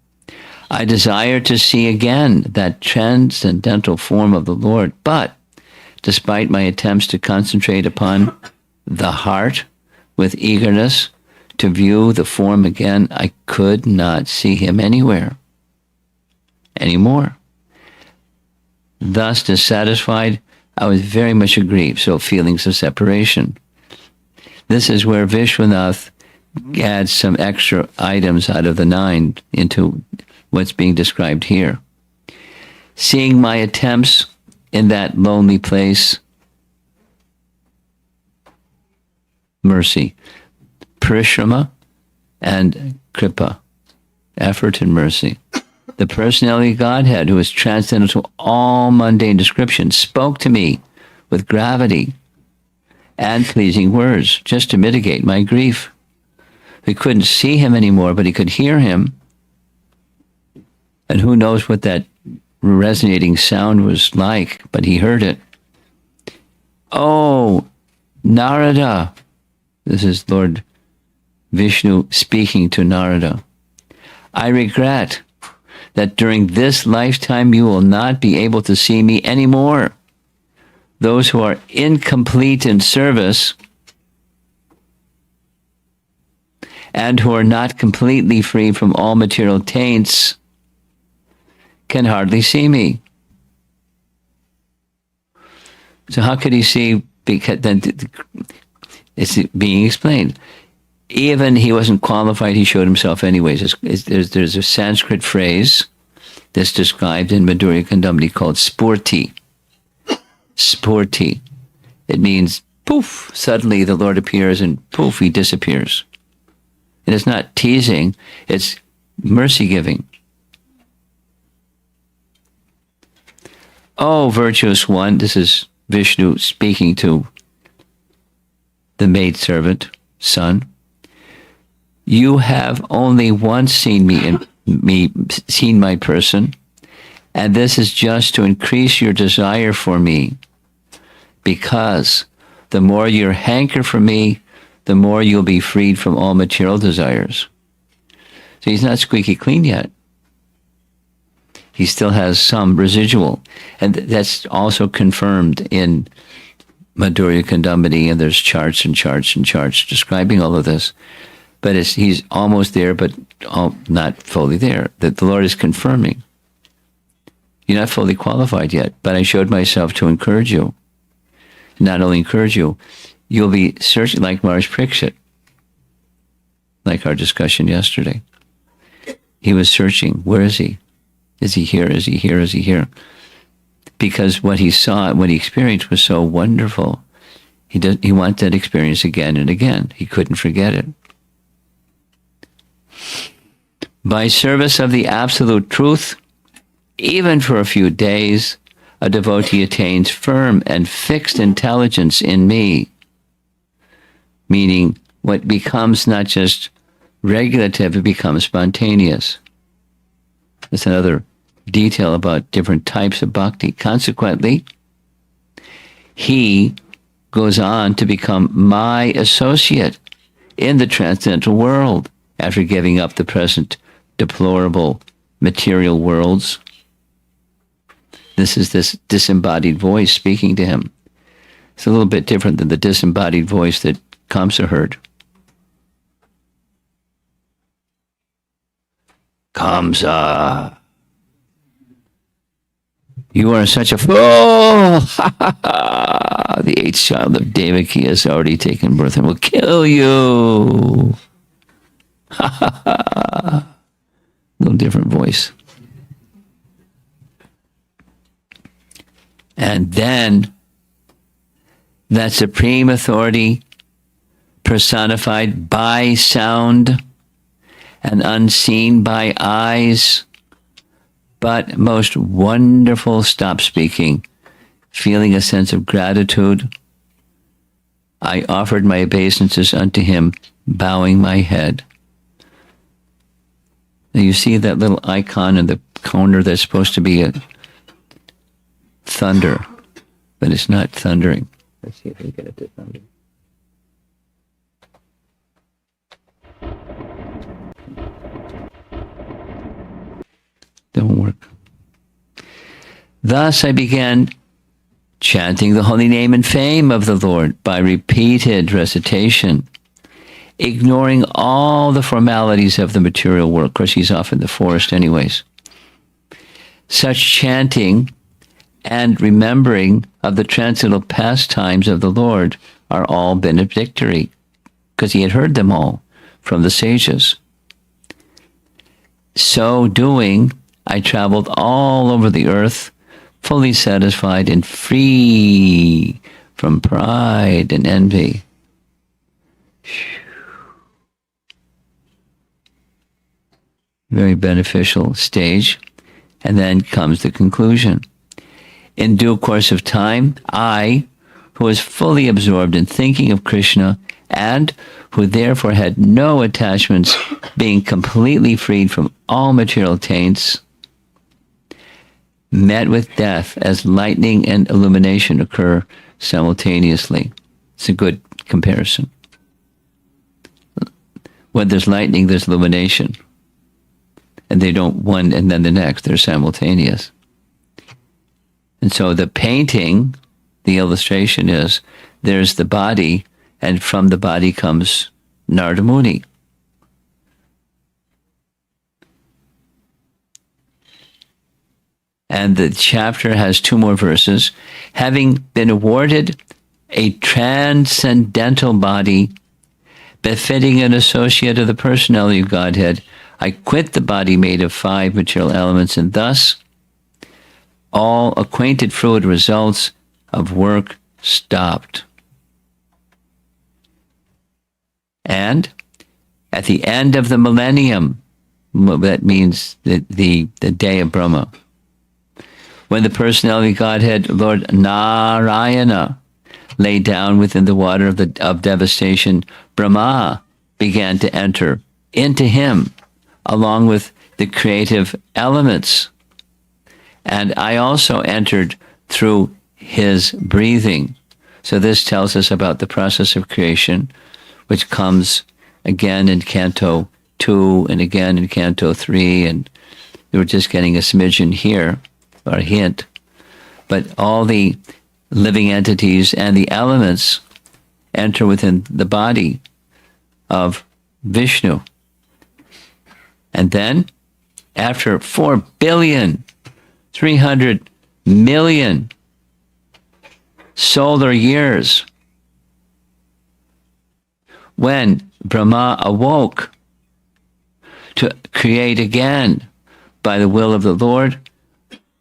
I desire to see again that transcendental form of the Lord, but despite my attempts to concentrate upon the heart with eagerness to view the form again, I could not see him anywhere anymore. Thus, dissatisfied, I was very much aggrieved. So feelings of separation. This is where Vishwanath adds some extra items out of the 9 into what's being described here. Seeing my attempts in that lonely place, mercy, parishrama and kripa, effort and mercy. The personality of Godhead, who is transcendental to all mundane description, spoke to me with gravity and pleasing words, just to mitigate my grief. We couldn't see him anymore, but he could hear him. And who knows what that resonating sound was like, but he heard it. Oh, Narada. This is Lord Vishnu speaking to Narada. I regret that during this lifetime you will not be able to see me anymore. Those who are incomplete in service and who are not completely free from all material taints can hardly see me. So how could he see? Because then it's being explained. Even he wasn't qualified, he showed himself anyways. There's a Sanskrit phrase that's described in Madhurya Kandamini called spurti. Spurti. It means poof, suddenly the Lord appears and poof, he disappears. And it's not teasing, it's mercy giving. Oh, virtuous one, this is Vishnu speaking to the maidservant, son. You have only once seen seen my person, and this is just to increase your desire for me, because the more you hanker for me, the more you'll be freed from all material desires. So he's not squeaky clean yet. He still has some residual, and that's also confirmed in Madhurya Kandamini, and there's charts and charts and charts describing all of this. But he's almost there, but not fully there. That the Lord is confirming. You're not fully qualified yet, but I showed myself to encourage you. Not only encourage you, you'll be searching like Maharaj Pariksit, like our discussion yesterday. He was searching. Where is he? Is he here? Is he here? Is he here? Because what he saw, what he experienced was so wonderful. He wanted that experience again and again. He couldn't forget it. By service of the absolute truth, even for a few days, a devotee attains firm and fixed intelligence in me, meaning what becomes not just regulative, it becomes spontaneous. That's another detail about different types of bhakti. Consequently, he goes on to become my associate in the transcendental world after giving up the present deplorable material worlds. This is this disembodied voice speaking to him. It's a little bit different than the disembodied voice that Kamsa heard. Kamsa, you are such a fool! The eighth child of Devaki has already taken birth and will kill you. Little different voice. And then that supreme authority personified by sound and unseen by eyes, but most wonderful stop speaking, feeling a sense of gratitude. I offered my obeisances unto him, bowing my head. Now you see that little icon in the corner that's supposed to be a thunder, but it's not thundering. Let's see if we get it to thunder. Don't work. Thus I began chanting the holy name and fame of the Lord by repeated recitation, ignoring all the formalities of the material world. Of course, he's off in the forest anyways. Such chanting and remembering of the transcendental pastimes of the Lord are all benedictory, because he had heard them all from the sages. So doing, I traveled all over the earth, fully satisfied and free from pride and envy. Very beneficial stage. And then comes the conclusion. In due course of time, I, who was fully absorbed in thinking of Krishna and who therefore had no attachments, being completely freed from all material taints, met with death as lightning and illumination occur simultaneously. It's a good comparison. When there's lightning, there's illumination. And they don't one and then the next, they're simultaneous. And so the painting, the illustration is, there's the body, and from the body comes Narada Muni. And the chapter has 2 more verses. Having been awarded a transcendental body befitting an associate of the personality of Godhead, I quit the body made of 5 material elements, and thus all acquainted fluid results of work stopped. And at the end of the millennium, that means the day of Brahma, when the personality of Godhead, Lord Narayana, lay down within the water of devastation, Brahma began to enter into him, along with the creative elements. And I also entered through his breathing. So this tells us about the process of creation, which comes again in Canto 2 and again in Canto 3. And we were just getting a smidgen here, or a hint. But all the living entities and the elements enter within the body of Vishnu. And then, after 4,300,000,000 solar years, when Brahma awoke to create again by the will of the Lord,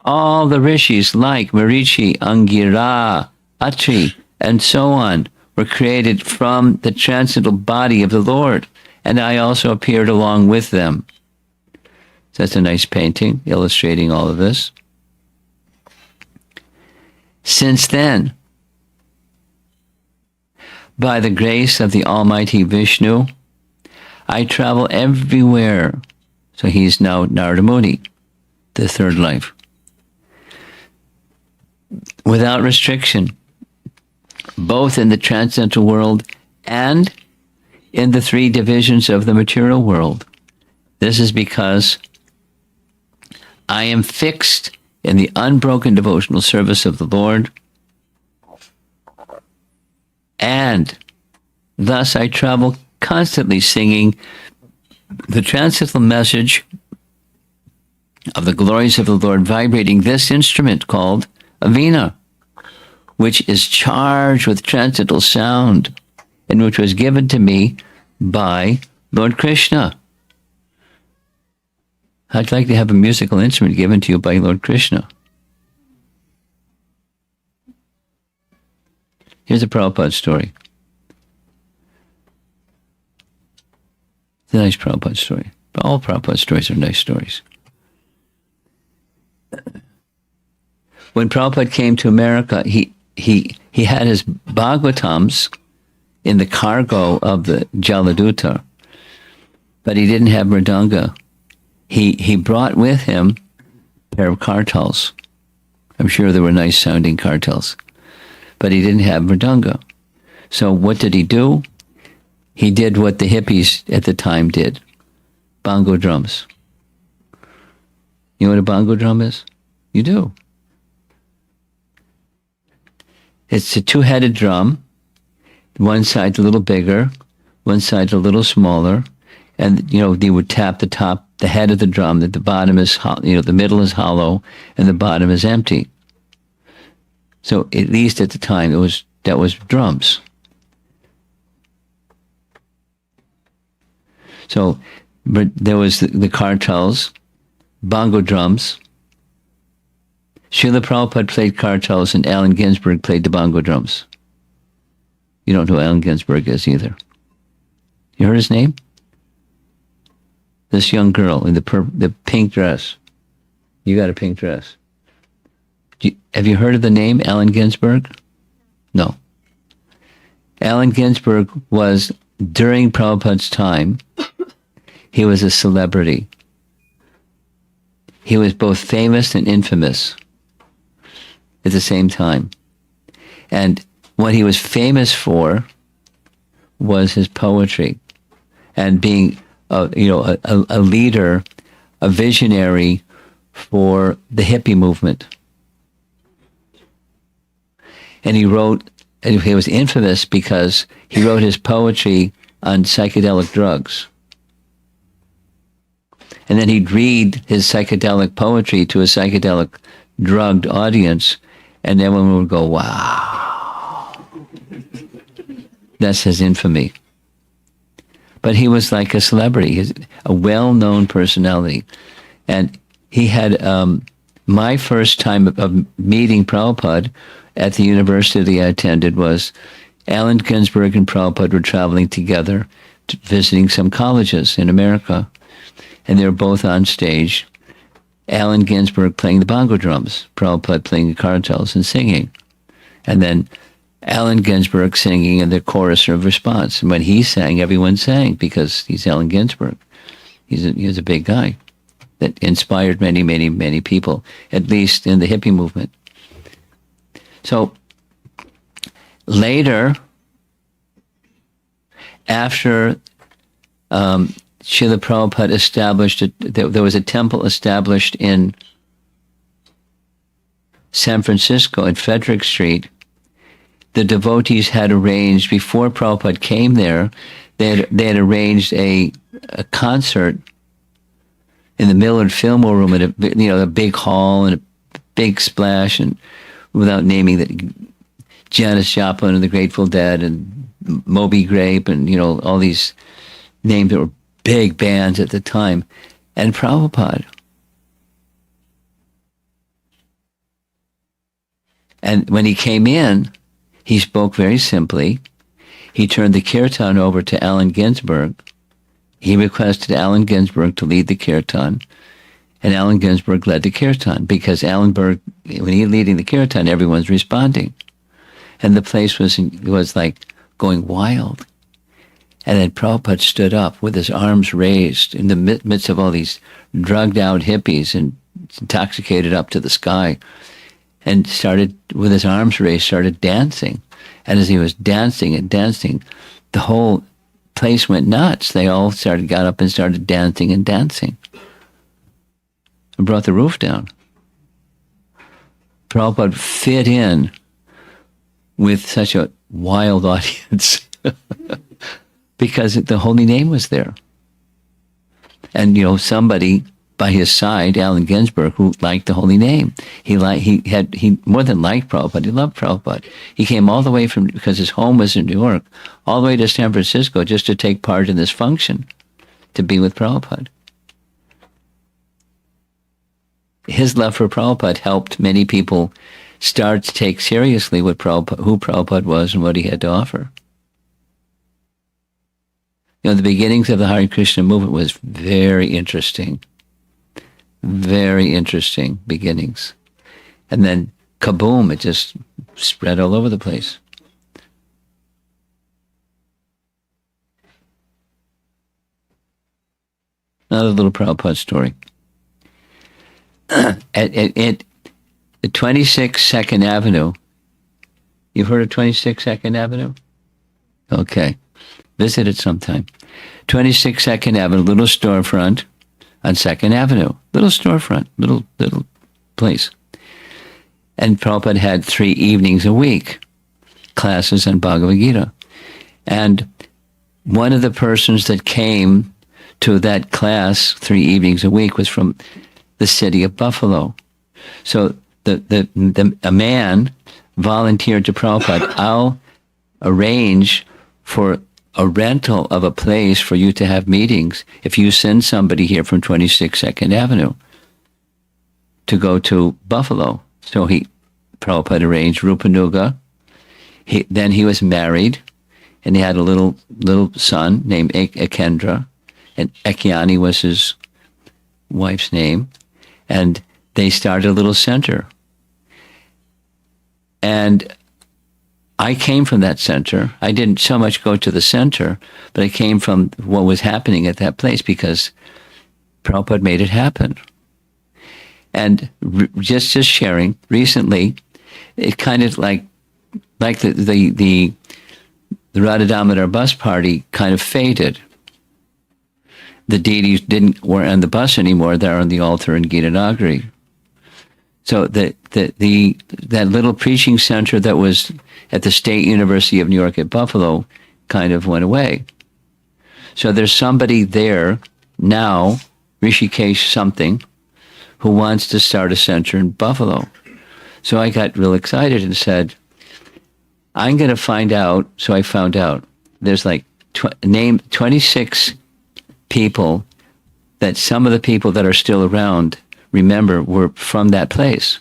all the rishis like Marichi, Angira, Atri, and so on were created from the transcendental body of the Lord, and I also appeared along with them. So that's a nice painting illustrating all of this. Since then, by the grace of the Almighty Vishnu, I travel everywhere. So he's now Narada Muni, the third life, without restriction, both in the transcendental world and in the 3 divisions of the material world. This is because I am fixed in the unbroken devotional service of the Lord, and thus I travel constantly singing the transcendental message of the glories of the Lord, vibrating this instrument called a veena, which is charged with transcendental sound, and which was given to me by Lord Krishna. I'd like to have a musical instrument given to you by Lord Krishna. Here's a Prabhupada story. It's a nice Prabhupada story. All Prabhupada's stories are nice stories. When Prabhupada came to America, he had his Bhagavatams in the cargo of the Jaladuta, but he didn't have Mridanga. He brought with him a pair of kartals. I'm sure they were nice sounding kartals, but he didn't have Mridanga. So what did he do? He did what the hippies at the time did. Bongo drums. You know what a bongo drum is? You do. It's a two-headed drum. One side's a little bigger, one side's a little smaller, and they would tap the head of the drum. That the bottom is, the middle is hollow, and the bottom is empty. So at least at the time, that was drums. So, but there was the kartals, bongo drums. Srila Prabhupada played kartals and Allen Ginsberg played the bongo drums. You don't know who Allen Ginsberg is either. You heard his name? This young girl in the pink dress. You got a pink dress. Have you heard of the name Allen Ginsberg? No. Allen Ginsberg was, during Prabhupada's time, he was a celebrity. He was both famous and infamous at the same time. And what he was famous for was his poetry and being a leader, a visionary for the hippie movement. And he was infamous because he wrote his poetry on psychedelic drugs. And then he'd read his psychedelic poetry to a psychedelic drugged audience, and everyone would go, wow. That's his infamy. But he was like a celebrity. He's a well-known personality. And he had, my first time of meeting Prabhupada at the university I attended was Allen Ginsberg and Prabhupada were traveling together, visiting some colleges in America. And they were both on stage. Allen Ginsberg playing the bongo drums, Prabhupada playing the kartals and singing. And then Allen Ginsberg singing in the chorus of response. And when he sang, everyone sang because he's Allen Ginsberg. He's a big guy that inspired many, many, many people, at least in the hippie movement. So later, after Srila Prabhupada established, there was a temple established in San Francisco at Frederick Street. The devotees had arranged, before Prabhupada came there, they had arranged a concert in the Millard Fillmore Room in a big hall and a big splash, and without naming that, Janis Joplin and the Grateful Dead and Moby Grape and all these names that were big bands at the time, and Prabhupada. And when he came in, he spoke very simply. He turned the kirtan over to Allen Ginsberg. He requested Allen Ginsberg to lead the kirtan, and Allen Ginsberg led the kirtan, because when he's leading the kirtan, everyone's responding. And the place was like going wild. And then Prabhupada stood up with his arms raised in the midst of all these drugged out hippies and intoxicated up to the sky, and started, with his arms raised, started dancing. And as he was dancing and dancing, the whole place went nuts. They all got up and started dancing and dancing. And brought the roof down. Prabhupada fit in with such a wild audience. Because the holy name was there. And, somebody by his side, Allen Ginsberg, who liked the holy name. He more than liked Prabhupada, he loved Prabhupada. He came all the way because his home was in New York, all the way to San Francisco just to take part in this function, to be with Prabhupada. His love for Prabhupada helped many people start to take seriously who Prabhupada was and what he had to offer. The beginnings of the Hare Krishna movement was very interesting beginnings. And then kaboom, it just spread all over the place. Another little Prabhupada story. At the 26 Second Avenue, you've heard of 26 Second Avenue? Okay. Visit it sometime. 26 Second Avenue, little storefront on Second Avenue. Little storefront, little place. And Prabhupada had 3 evenings a week, classes on Bhagavad Gita. And one of the persons that came to that class 3 evenings a week was from the city of Buffalo. So a man volunteered to Prabhupada, I'll arrange for a rental of a place for you to have meetings if you send somebody here from 26 Second Avenue to go to Buffalo. So Prabhupada arranged Rupanuga. Then he was married, and he had a little son named Ekendra, and Ekyani was his wife's name, and they started a little center. And I came from that center. I didn't so much go to the center, but I came from what was happening at that place because Prabhupada made it happen. And just sharing, recently, it kind of like the Radha Damodar bus party kind of faded. The deities weren't on the bus anymore. They're on the altar in Gita Nagari. So that little preaching center that was at the State University of New York at Buffalo kind of went away. So there's somebody there now, Rishikesh something, who wants to start a center in Buffalo. So I got real excited and said, I'm going to find out. So I found out there's like name 26 people that some of the people that are still around, remember, were from that place.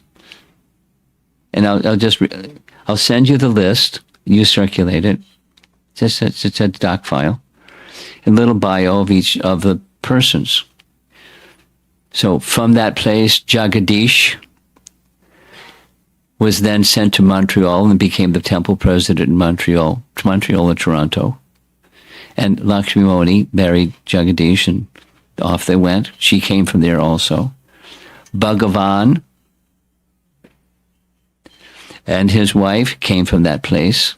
And I'll send you the list. You circulate it. It's a doc file. A little bio of each of the persons. So from that place, Jagadish was then sent to Montreal and became the temple president in Montreal and Toronto. And Lakshmi Moni married Jagadish, and off they went. She came from there also. Bhagavan and his wife came from that place.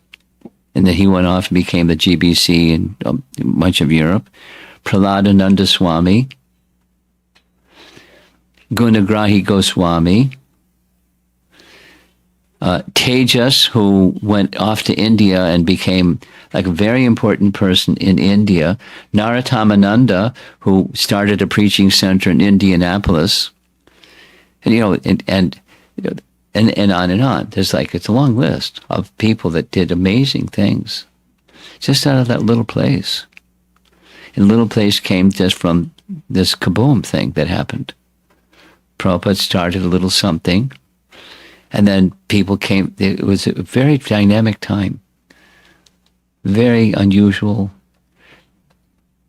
And then he went off and became the GBC in much of Europe. Prahladananda Swami, Gunagrahi Goswami, Tejas, who went off to India and became like a very important person in India. Narottam-Ananda, who started a preaching center in Indianapolis. And and on and on. There's it's a long list of people that did amazing things just out of that little place. And little place came just from this kaboom thing that happened. Prabhupada started a little something, and then people came. It was a very dynamic time, very unusual,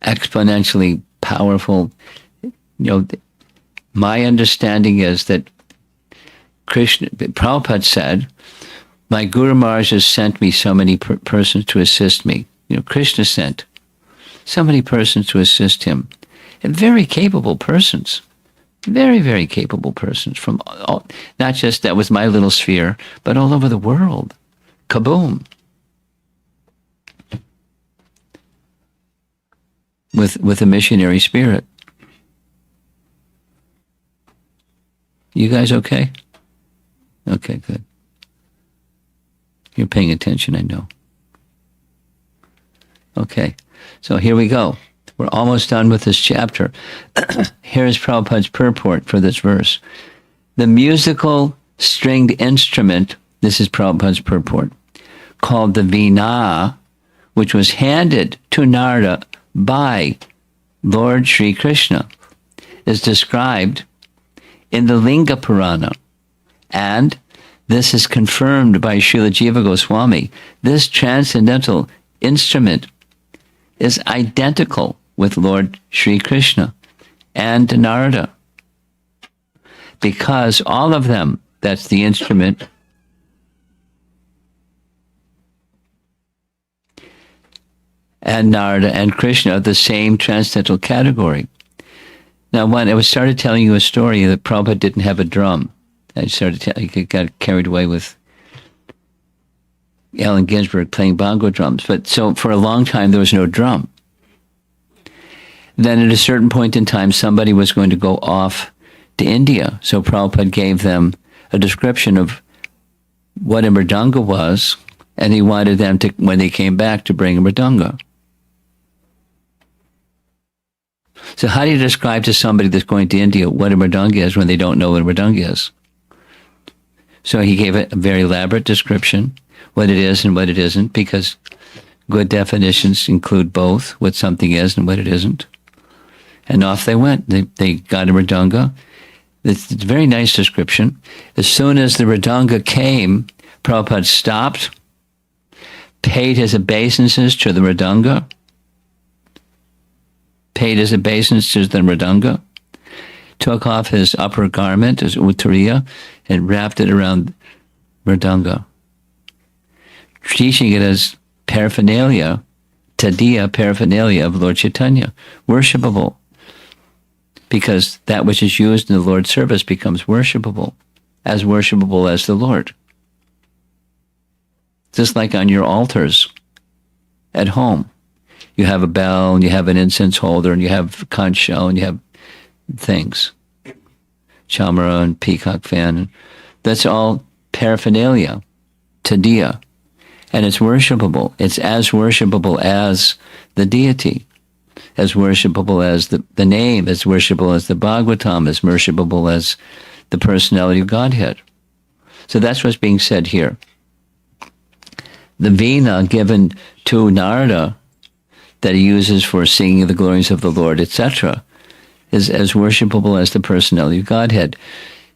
exponentially powerful. My understanding is that Prabhupada said, my Guru Maharaj has sent me so many persons to assist me. Krishna sent so many persons to assist him, and very capable persons. Very, very capable persons from not just that was my little sphere, but all over the world. Kaboom. With a missionary spirit. You guys okay? Okay, good. You're paying attention, I know. Okay, so here we go. We're almost done with this chapter. Here is Prabhupada's purport for this verse. The musical stringed instrument, this is Prabhupada's purport, called the Veena, which was handed to Narada by Lord Sri Krishna, is described in the Linga Purana. And this is confirmed by Srila Jiva Goswami. This transcendental instrument is identical with Lord Sri Krishna and Narada. Because all of them, that's the instrument, and Narada and Krishna are the same transcendental category. Now, when I started telling you a story that Prabhupada didn't have a drum, I got carried away with Allen Ginsberg playing bongo drums. But so for a long time, there was no drum. Then at a certain point in time, somebody was going to go off to India. So Prabhupada gave them a description of what a mridanga was, and he wanted them to, when they came back, to bring a mridanga. So how do you describe to somebody that's going to India what a mridanga is when they don't know what a mridanga is? So he gave a very elaborate description, what it is and what it isn't, because good definitions include both, what something is and what it isn't. And off they went. They got a mridanga. It's a very nice description. As soon as the mridanga came, Prabhupada stopped, paid his obeisances to the mridanga, took off his upper garment, his uttariya, and wrapped it around mridanga, teaching it as paraphernalia, tadiya paraphernalia of Lord Chaitanya, worshipable, because that which is used in the Lord's service becomes worshipable as the Lord. Just like on your altars at home. You have a bell, and you have an incense holder, and you have a conch shell, and you have things. Chamara and peacock fan. That's all paraphernalia, tadiya. And it's worshipable. It's as worshipable as the deity, as worshipable as the name, as worshipable as the Bhagavatam, as worshipable as the personality of Godhead. So that's what's being said here. The veena given to Narada that he uses for singing the glories of the Lord, etc., is as worshipable as the personality of Godhead.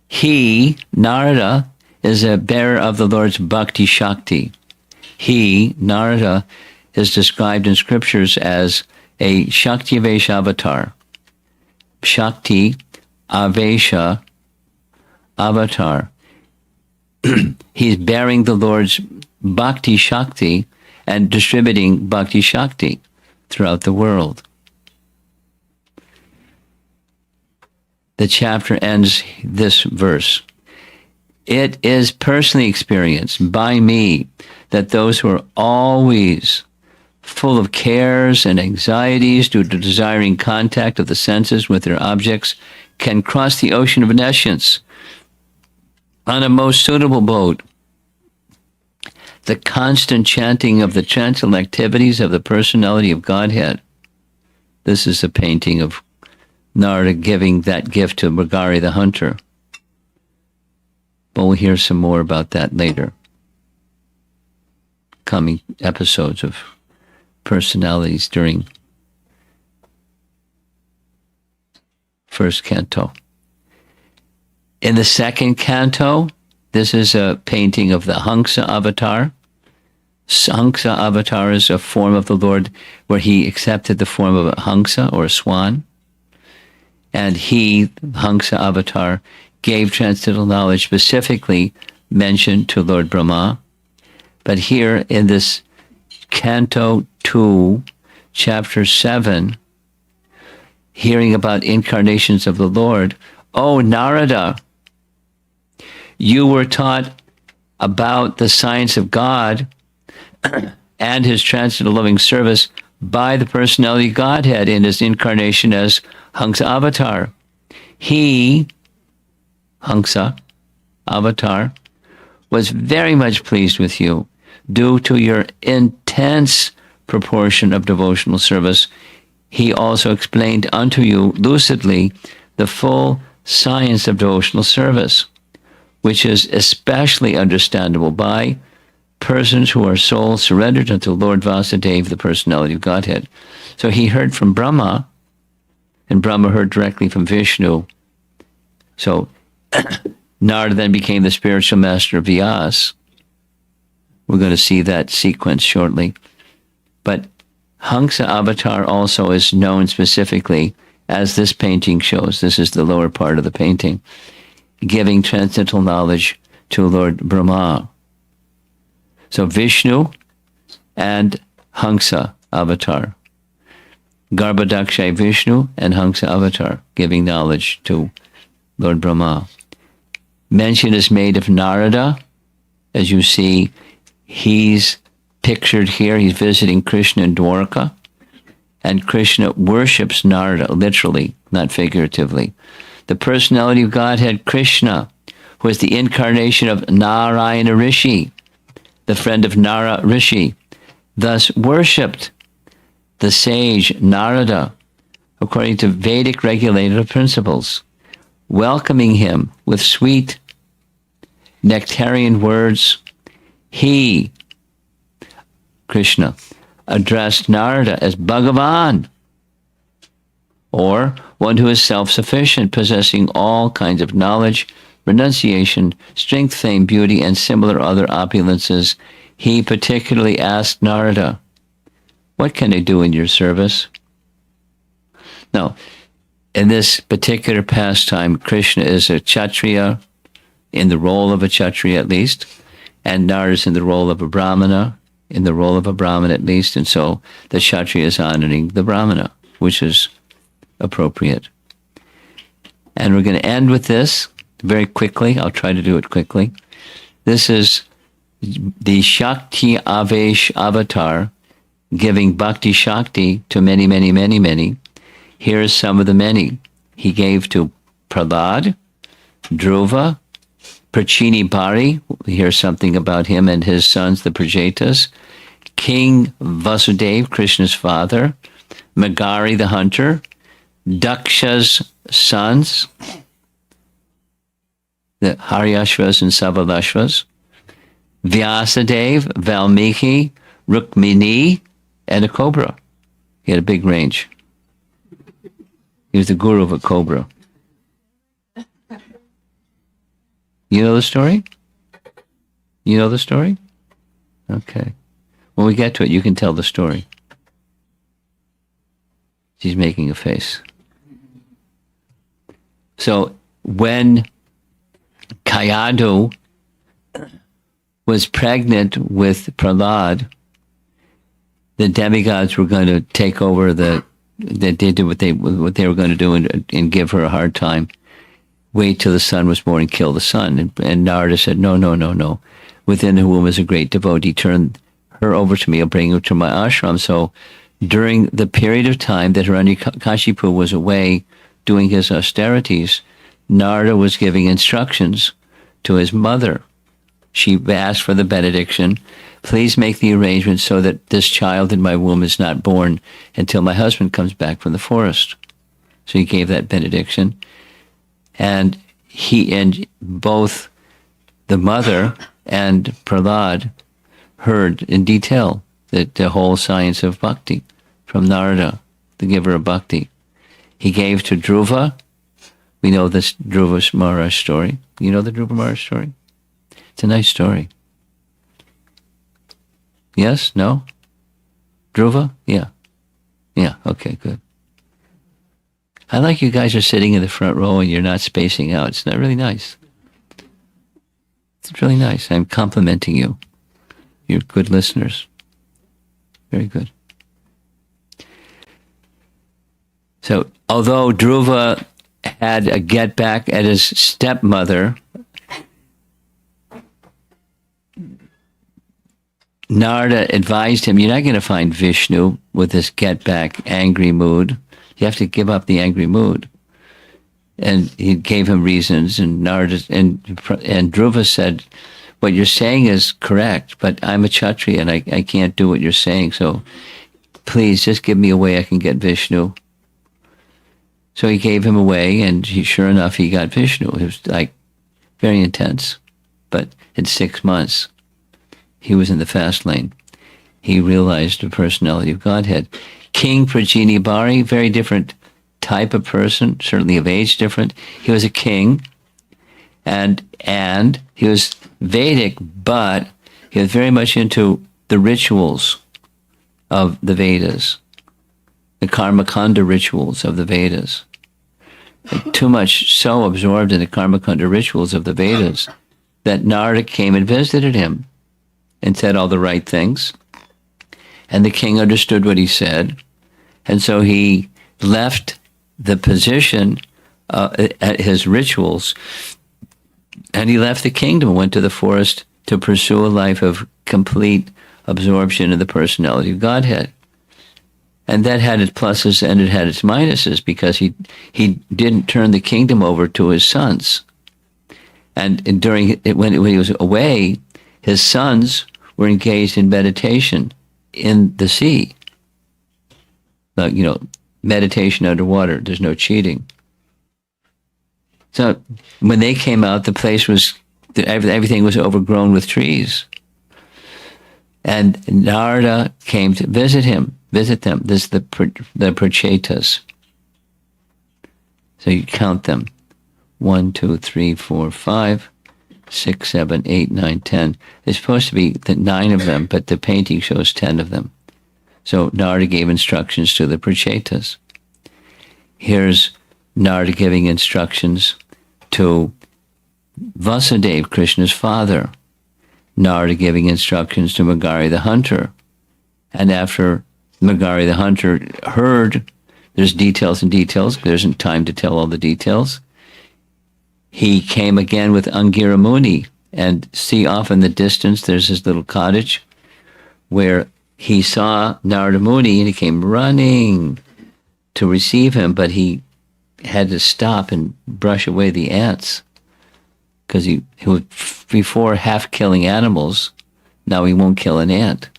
He, Narada, is a bearer of the Lord's Bhakti Shakti. He, Narada, is described in scriptures as a Shakti Avesha avatar. Shakti Avesha avatar. He's bearing the Lord's Bhakti Shakti and distributing Bhakti Shakti throughout the world. The chapter ends this verse. It is personally experienced by me that those who are always full of cares and anxieties due to desiring contact of the senses with their objects can cross the ocean of nescience on a most suitable boat. The constant chanting of the transcendental activities of the personality of Godhead. This is a painting of Narada giving that gift to Mrigari the hunter. But we'll hear some more about that later. Coming episodes of personalities during first canto. In the second canto, this is a painting of the Hansa avatar. Hansa avatar is a form of the Lord where he accepted the form of a Hansa or a swan. And he, Hansa avatar, gave transcendental knowledge specifically mentioned to Lord Brahma. But here in this Canto 2, Chapter 7, hearing about incarnations of the Lord, "O Narada, you were taught about the science of God and his transcendental loving service by the personality of Godhead in his incarnation as Hansa avatar. He, Hansa avatar, was very much pleased with you due to your intense proportion of devotional service. He also explained unto you lucidly the full science of devotional service, which is especially understandable by persons who are soul surrendered unto Lord Vasudeva, the personality of Godhead." So he heard from Brahma, and Brahma heard directly from Vishnu. So Narada then became the spiritual master of Vyas. We're going to see that sequence shortly. But Hangsa avatar also is known specifically, as this painting shows. This is the lower part of the painting, giving transcendental knowledge to Lord Brahma. So Vishnu and Hangsa avatar. Garbhodakshay Vishnu and Hangsa avatar, giving knowledge to Lord Brahma. Mention is made of Narada. As you see, he's pictured here. He's visiting Krishna in Dwarka. And Krishna worships Narada, literally, not figuratively. The personality of Godhead, Krishna, who is the incarnation of Narayana Rishi, the friend of Nara Rishi, thus worshipped the sage Narada according to Vedic regulative principles, welcoming him with sweet nectarian words. He, Krishna, addressed Narada as Bhagavan, or one who is self-sufficient, possessing all kinds of knowledge, renunciation, strength, fame, beauty, and similar other opulences. He particularly asked Narada, "What can I do in your service?" Now, in this particular pastime, Krishna is a Kshatriya, in the role of a Kshatriya at least, and Narada is in the role of a Brahmana, in the role of a Brahmana at least, and so the Kshatriya is honoring the Brahmana, which is appropriate. And we're going to end with this very quickly. I'll try to do it quickly. This is the Shakti Avesh avatar, giving Bhakti Shakti to many, many, many, many. Here are some of the many. He gave to Prahlad, Dhruva, Prachini Bari. We hear something about him and his sons, the Prajetas. King Vasudeva, Krishna's father. Magari the hunter. Daksha's sons, the Haryashvas and Savalashvas. Vyasadeva, Valmiki, Rukmini, and a cobra. He had a big range. He was the guru of a cobra. You know the story? You know the story? Okay. When we get to it, you can tell the story. She's making a face. So when Kayadu was pregnant with Prahlad, the demigods were going to take over they did what they were going to do and give her a hard time. Wait till the son was born and kill the son. And Narada said, no. Within the womb is a great devotee. Turn her over to me. I'll bring her to my ashram. So during the period of time that Hiranyakashipu was away doing his austerities, Narada was giving instructions to his mother. She asked for the benediction. Please make the arrangements so that this child in my womb is not born until my husband comes back from the forest. So he gave that benediction. And both the mother and Prahlad heard in detail the whole science of bhakti from Narada, the giver of bhakti. He gave to Dhruva. We know this Dhruva Maharaj story. You know the Dhruva Maharaj story? It's a nice story. Yes? No? Dhruva? Yeah. Yeah, okay, good. I like you guys are sitting in the front row and you're not spacing out. It's not really nice. It's really nice. I'm complimenting you. You're good listeners. Very good. So, although Dhruva had a get back at his stepmother, Narada advised him, you're not going to find Vishnu with this get back angry mood. You have to give up the angry mood. And he gave him reasons, and Narada and Dhruva said, what you're saying is correct, but I'm a Kshatriya and I can't do what you're saying, so please just give me a way I can get Vishnu. So he gave him away, and sure enough, he got Vishnu. It was like very intense. But in 6 months, he was in the fast lane. He realized the personality of Godhead. King Prajini Bari, very different type of person, certainly of age different. He was a king, and he was Vedic, but he was very much into the rituals of the Vedas, the Karmakanda rituals of the Vedas. Too much so absorbed in the Karmakanda rituals of the Vedas that Narada came and visited him and said all the right things. And the king understood what he said. And so he left the position at his rituals, and he left the kingdom and went to the forest to pursue a life of complete absorption in the personality of Godhead. And that had its pluses and it had its minuses, because he didn't turn the kingdom over to his sons. And when he was away, his sons were engaged in meditation in the sea. Meditation underwater. There's no cheating. So when they came out, the place was, everything was overgrown with trees. And Narada came to visit them. This is the prachetas. So you count them. 1, 2, 3, 4, 5, 6, 7, 8, 9, 10. There's supposed to be 9 of them, but the painting shows 10 of them. So Narada gave instructions to the prachetas. Here's Narada giving instructions to Vasudeva, Krishna's father. Narada giving instructions to Magari the hunter. And after Magari the hunter heard, there's details and details, there isn't time to tell all the details. He came again with Angira Muni, and see off in the distance there's this little cottage where he saw Narada Muni, and he came running to receive him, but he had to stop and brush away the ants, because he was before half killing animals. Now he won't kill an ant.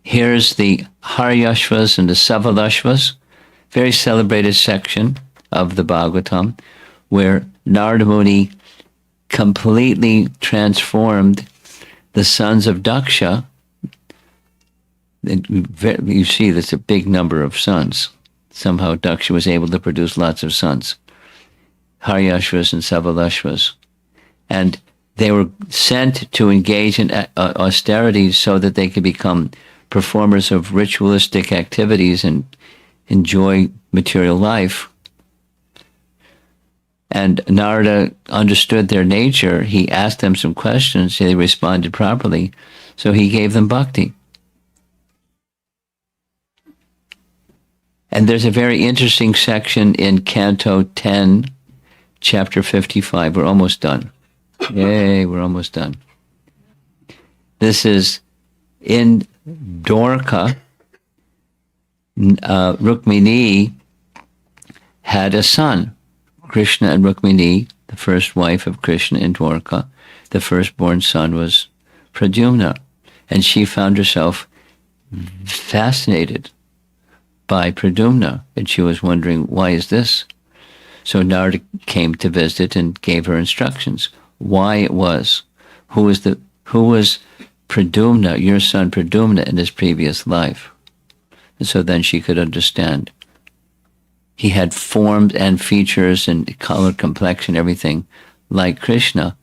Here's the Haryashvas and the Savalashvas, very celebrated section of the Bhagavatam, where Narada Muni completely transformed the sons of Daksha. You see, there's a big number of sons. Somehow Daksha was able to produce lots of sons, Haryashvas and Savalashvas. And they were sent to engage in austerities so that they could become performers of ritualistic activities and enjoy material life. And Narada understood their nature. He asked them some questions. They responded properly. So he gave them bhakti. And there's a very interesting section in Canto 10, Chapter 55. We're almost done. Yay, we're almost done. This is in Dwarka. Rukmini had a son, Krishna and Rukmini, the first wife of Krishna in Dwarka. The firstborn son was Pradyumna, and she found herself fascinated by Pradyumna, and she was wondering, why is this? So Narada came to visit and gave her instructions, why it was, who was Pradyumna, your son Pradyumna, in his previous life. And so then she could understand. He had form and features and color, complexion, everything like Krishna,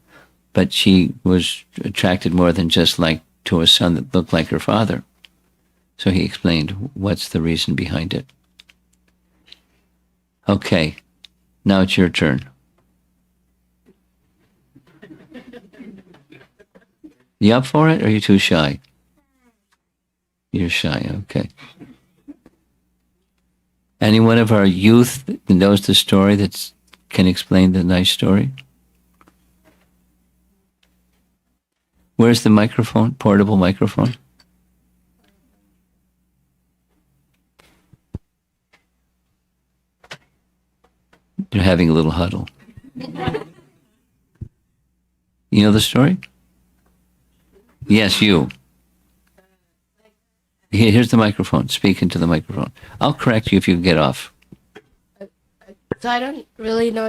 but she was attracted more than just to a son that looked like her father. So he explained what's the reason behind it. Okay, now it's your turn. You up for it, or are you too shy? You're shy, okay. Any one of our youth that knows the story that can explain the nice story? Where's the microphone, portable microphone? You're having a little huddle. You know the story? Yes, you. Here's the microphone. Speak into the microphone. I'll correct you if you get off. So I don't really know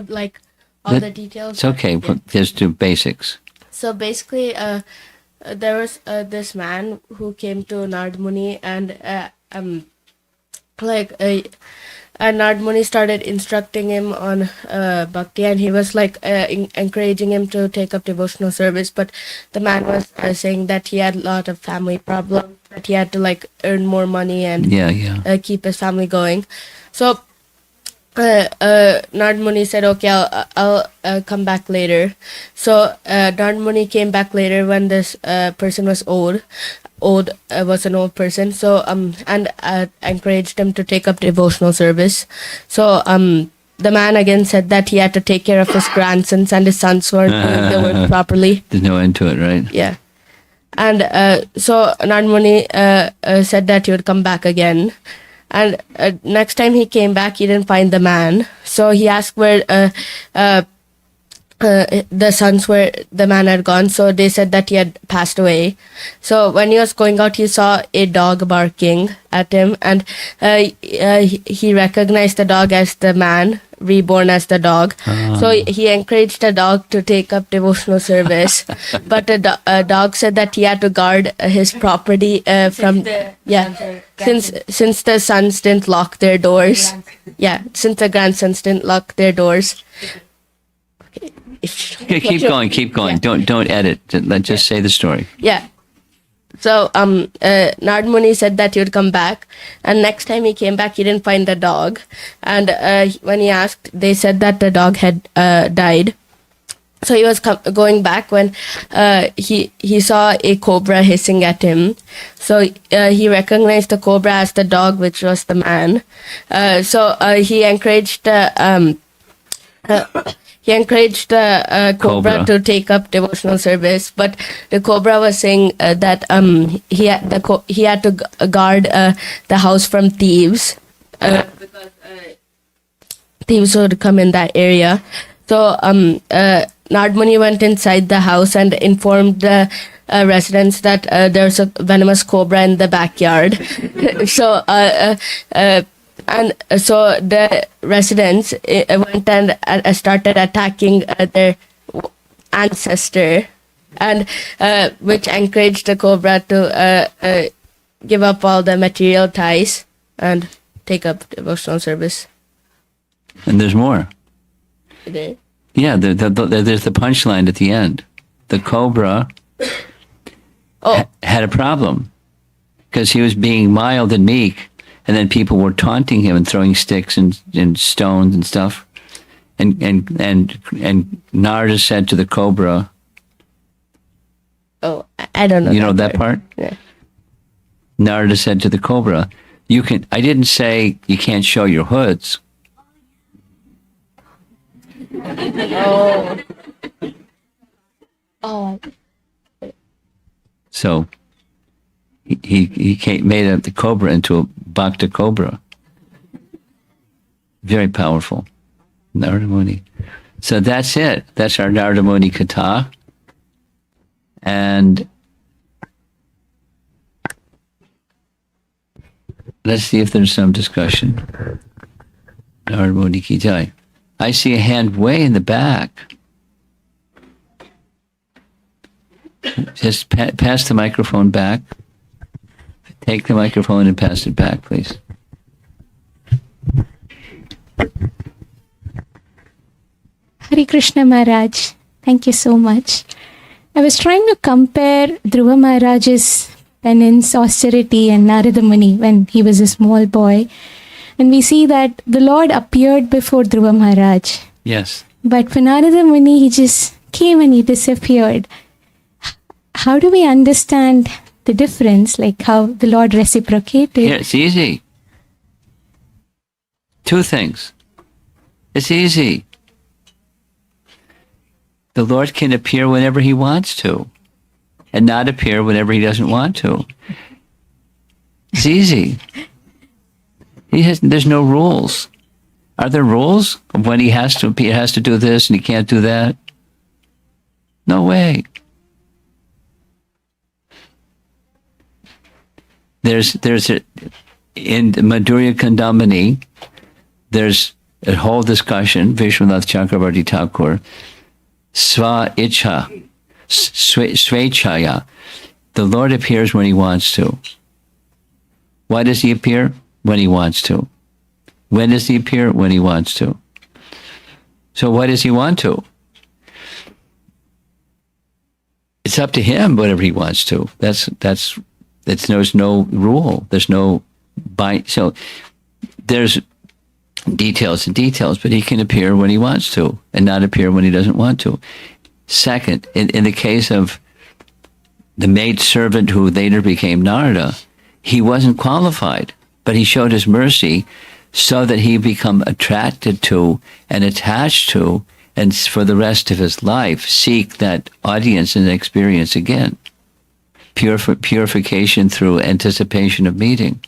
all the details. It's okay. Yeah. Just do basics. So basically, there was this man who came to Narada Muni, and Narada Muni started instructing him on bhakti, and he was encouraging him to take up devotional service. But the man was saying that he had a lot of family problems, that he had to like earn more money and Yeah. keep his family going. So Narada Muni said, okay, I'll come back later. So Narada Muni came back later when this person was old. Was an old person. So and encouraged him to take up devotional service. So the man again said that he had to take care of his grandsons and his sons weren't doing the work properly. There's no end to it, right? Yeah. And so Narada Muni said that he would come back again. And next time he came back, he didn't find the man. So he asked where the sons where the man had gone. So they said that he had passed away. So when he was going out, he saw a dog barking at him, and he recognized the dog as the man reborn as the dog. So he encouraged the dog to take up devotional service, but the dog said that he had to guard his property from since the sons didn't lock their doors. Since the grandsons didn't lock their doors. Okay, keep going. Yeah. Don't edit. Just say the story. Yeah. So Narada Muni said that he would come back, and next time he came back, he didn't find the dog. And when he asked, they said that the dog had died. So he was going back when he saw a cobra hissing at him. So he recognized the cobra as the dog, which was the man. So he encouraged the cobra to take up devotional service, but the cobra was saying that he had to guard the house from thieves because thieves would come in that area. So Narada Muni went inside the house and informed the residents that there's a venomous cobra in the backyard. So and so the residents went and started attacking their ancestor, and which encouraged the cobra to give up all the material ties and take up devotional service. And there's more. There. Yeah, there's the punchline at the end. The cobra had a problem because he was being mild and meek, and then people were taunting him and throwing sticks and stones and stuff. And Narada said to the cobra, Oh, I don't know. You know that part? Yeah. Narada said to the cobra, I didn't say you can't show your hoods. Oh. So he made the cobra into a Bhakta cobra. Very powerful. Narada Muni. So that's it. That's our Narada Muni Katha. And let's see if there's some discussion. Narada Muni Ki Jai. I see a hand way in the back. Just pass the microphone back. Take the microphone and pass it back, please. Hare Krishna Maharaj, thank you so much. I was trying to compare Dhruva Maharaj's penance, austerity and Narada Muni when he was a small boy. And we see that the Lord appeared before Dhruva Maharaj. Yes. But for Narada Muni, he just came and he disappeared. How do we understand the difference, like how the Lord reciprocated? Here, it's easy. Two things. It's easy. The Lord can appear whenever he wants to and not appear whenever he doesn't want to. It's easy. There's no rules. Are there rules of when he has to do this and he can't do that? No way. There's in Madhurya Kandamani, there's a whole discussion, Vishwanath Chakravarti Thakur, Sva Icha, Svechaya. The Lord appears when he wants to. Why does he appear? When he wants to. When does he appear? When he wants to. So why does he want to? It's up to him, whatever he wants to. That's There's no rule. There's no so there's details and details, but he can appear when he wants to and not appear when he doesn't want to. Second, in the case of the maidservant who later became Narada, he wasn't qualified, but he showed his mercy so that he become attracted to and attached to, and for the rest of his life, seek that audience and experience again. Purification through anticipation of meeting.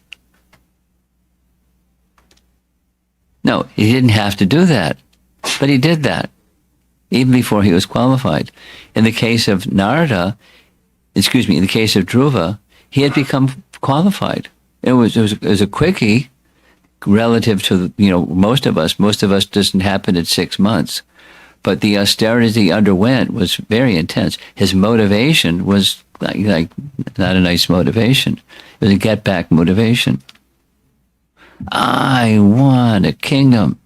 No, he didn't have to do that, but he did that even before he was qualified. In the case of in the case of Dhruva, he had become qualified. It was a quickie relative to most of us. Most of us doesn't happen in 6 months, but the austerity he underwent was very intense. His motivation was like not a nice motivation. It was a get back motivation. I want a kingdom.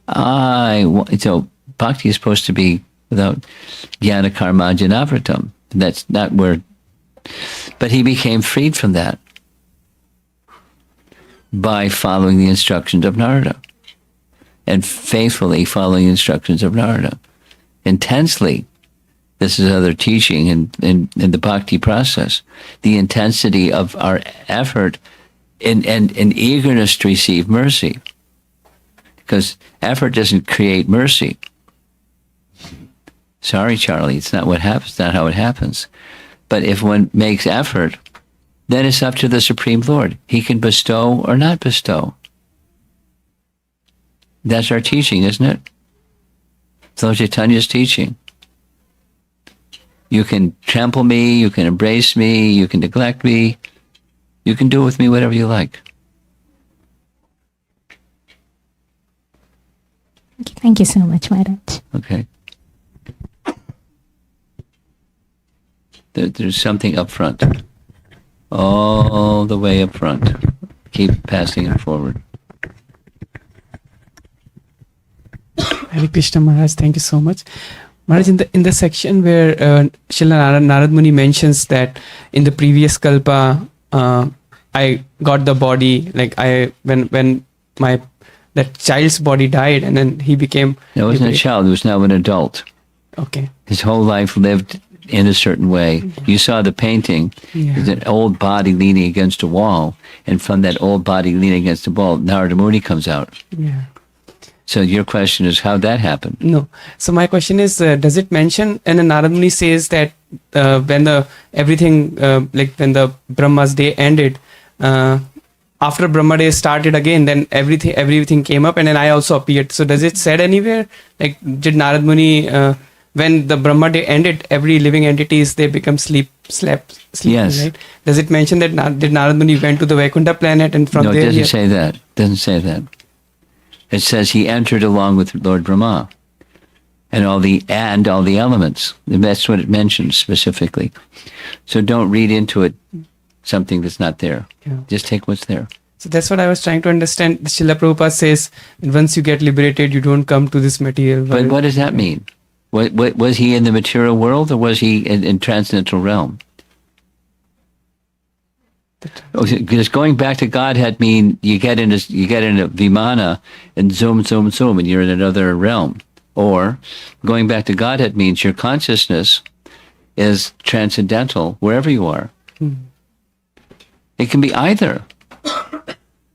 So bhakti is supposed to be without jnana karma janavratam. That's not where, but he became freed from that by following the instructions of Narada and faithfully following the instructions of Narada. Intensely. This is other teaching in the bhakti process. The intensity of our effort and eagerness to receive mercy. Because effort doesn't create mercy. Sorry, Charlie, it's not what happens, not how it happens. But if one makes effort, then it's up to the Supreme Lord. He can bestow or not bestow. That's our teaching, isn't it? It's Lord Chaitanya's teaching. You can trample me, you can embrace me, you can neglect me, you can do with me whatever you like. Thank you so much, Maharaj. Okay. There's something up front. All the way up front. Keep passing it forward. Hare Krishna Maharaj, thank you so much. Maharaj, in the section where Srila Narad Muni mentions that in the previous kalpa, I got the body, like when that child's body died, and then he became. No, it wasn't a child. It was now an adult. Okay. His whole life lived in a certain way. You saw the painting. Yeah. There's an old body leaning against a wall, and from that old body leaning against the wall, Narada Muni comes out. Yeah. So your question is, how'd that happen? No. So my question is, does it mention, and then Narad Muni says that when the everything, like when the Brahma's day ended, after Brahma day started again, then everything came up, and then I also appeared. So does it said anywhere, like did Narad Muni, when the Brahma day ended, every living entities, they become sleeping, Yes. right? Does it mention that did Narad Muni went to the Vaikuntha planet and from No, there? it doesn't say that. It doesn't say that. It says he entered along with Lord Brahma and all the elements. And that's what it mentions specifically. So don't read into it something that's not there. Yeah. Just take what's there. So that's what I was trying to understand. Srila Prabhupada says that once you get liberated, you don't come to this material But world. what does that mean? What was he in the material world, or was he in transcendental realm? Because going back to Godhead mean you get in a vimana and zoom, and you're in another realm. Or going back to Godhead means your consciousness is transcendental wherever you are. It can be either.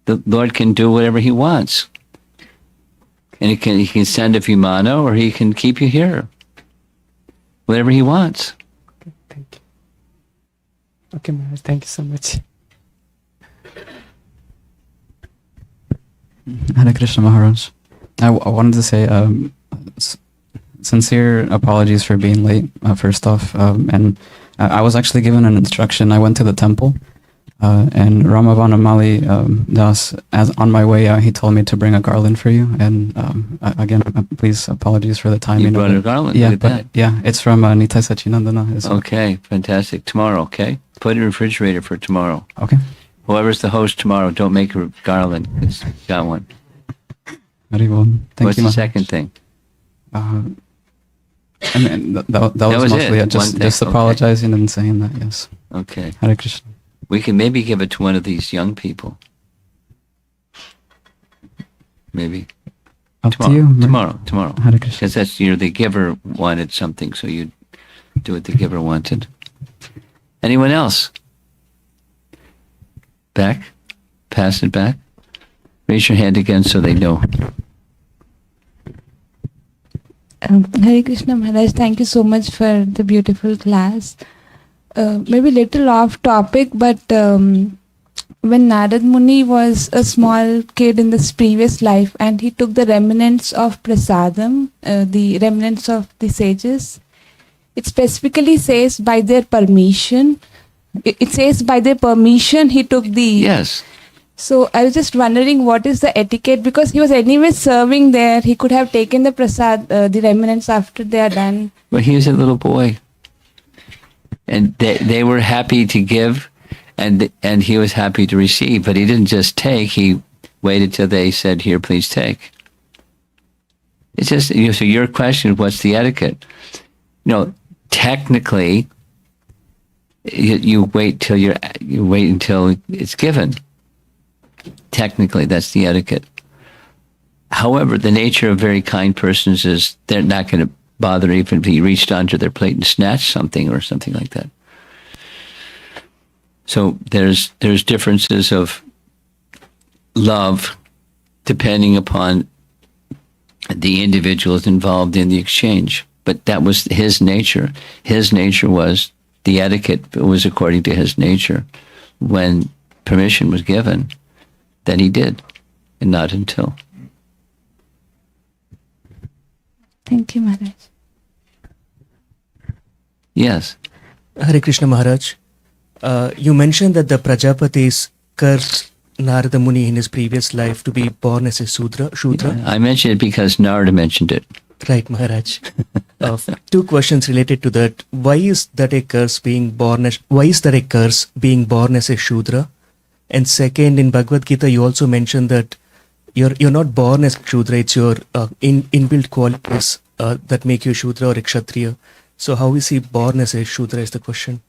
The Lord can do whatever He wants, and He can send a vimana, or He can keep you here. Whatever He wants. Okay, thank you. Okay, Maharaj, thank you so much. Hare Krishna Maharaj. I wanted to say sincere apologies for being late, first off. And I was actually given an instruction. I went to the temple, and Ramavana Mali Das, as on my way out, he told me to bring a garland for you. And again, please apologies for the timing. You brought a garland? Yeah, Look at that. It's from Nitai Sachinandana. Okay, fantastic. Tomorrow, okay? Put it in the refrigerator for tomorrow. Okay. Whoever's the host tomorrow, don't make a garland. It's got one. Very well. Thank What's you, the Maharaj. second thing? I mean, that was was mostly it. it. Just One thing, okay. apologizing and saying that, yes. Okay. Hare Krishna. We can maybe give it to one of these young people. Maybe. Up to you. Tomorrow. Hare Krishna. Because that's, the giver wanted something, so you do what the giver wanted. Anyone else? Back? Pass it back? Raise your hand again so they know. Hare Krishna Maharaj, thank you so much for the beautiful class. Maybe little off topic, but when Narad Muni was a small kid in this previous life and he took the remnants of prasadam, the remnants of the sages, it specifically says by their permission. It says by their permission he took the... Yes. So I was just wondering what is the etiquette, because he was anyway serving there. He could have taken the prasad, the remnants after they are done. But he was a little boy. And they were happy to give, and he was happy to receive. But he didn't just take. He waited till they said, "Here, please take." It's just, so your question, what's the etiquette? Technically, you wait until it's given. Technically, that's the etiquette. However, the nature of very kind persons is they're not going to bother even if he reached onto their plate and snatched something or something like that. So there's differences of love depending upon the individuals involved in the exchange. But that was his nature. His nature was, the etiquette was according to his nature. When permission was given, then he did, and not until. Thank you, Maharaj. Yes. Hare Krishna Maharaj, you mentioned that the Prajapatis cursed Narada Muni in his previous life to be born as a Shudra. I mentioned it because Narada mentioned it. Right, Maharaj. Two questions related to that. Why is that a curse being born as a Shudra? And second, in Bhagavad Gita, you also mentioned that you're not born as Shudra, it's your inbuilt qualities that make you Shudra or a Kshatriya. So how is he born as a Shudra is the question.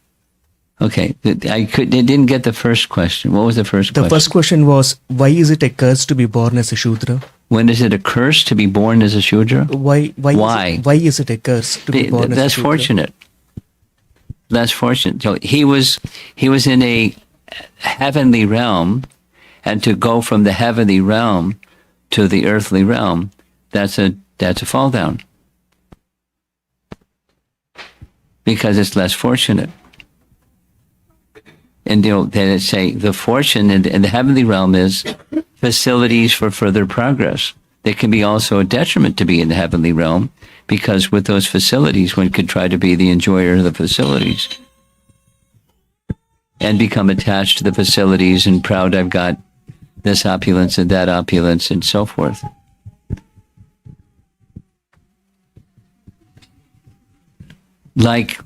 Okay, I didn't get the first question. What was the first question? The first question was, why is it a curse to be born as a Shudra? When is it a curse to be born as a Shudra? Why is it a curse to be born as a Shudra? Less fortunate. So he was in a heavenly realm, and to go from the heavenly realm to the earthly realm, that's a fall down. Because it's less fortunate. And they say the fortune in the heavenly realm is facilities for further progress. There can be also a detriment to be in the heavenly realm, because with those facilities, one could try to be the enjoyer of the facilities and become attached to the facilities and proud I've got this opulence and that opulence and so forth. Like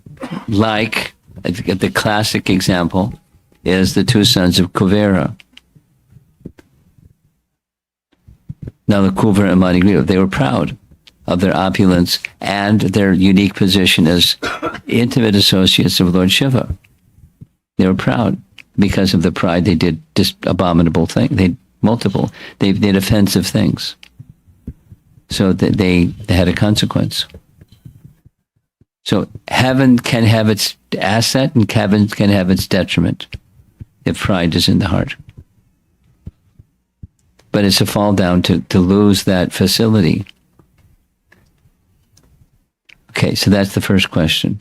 the classic example is the two sons of Kuvera. Now the Kuvera and Manigriva, they were proud of their opulence and their unique position as intimate associates of Lord Shiva. They were proud because of the pride. They did just abominable things. They did offensive things. So that they had a consequence. So heaven can have its asset and heaven can have its detriment if pride is in the heart. But it's a fall down to lose that facility. Okay, so that's the first question.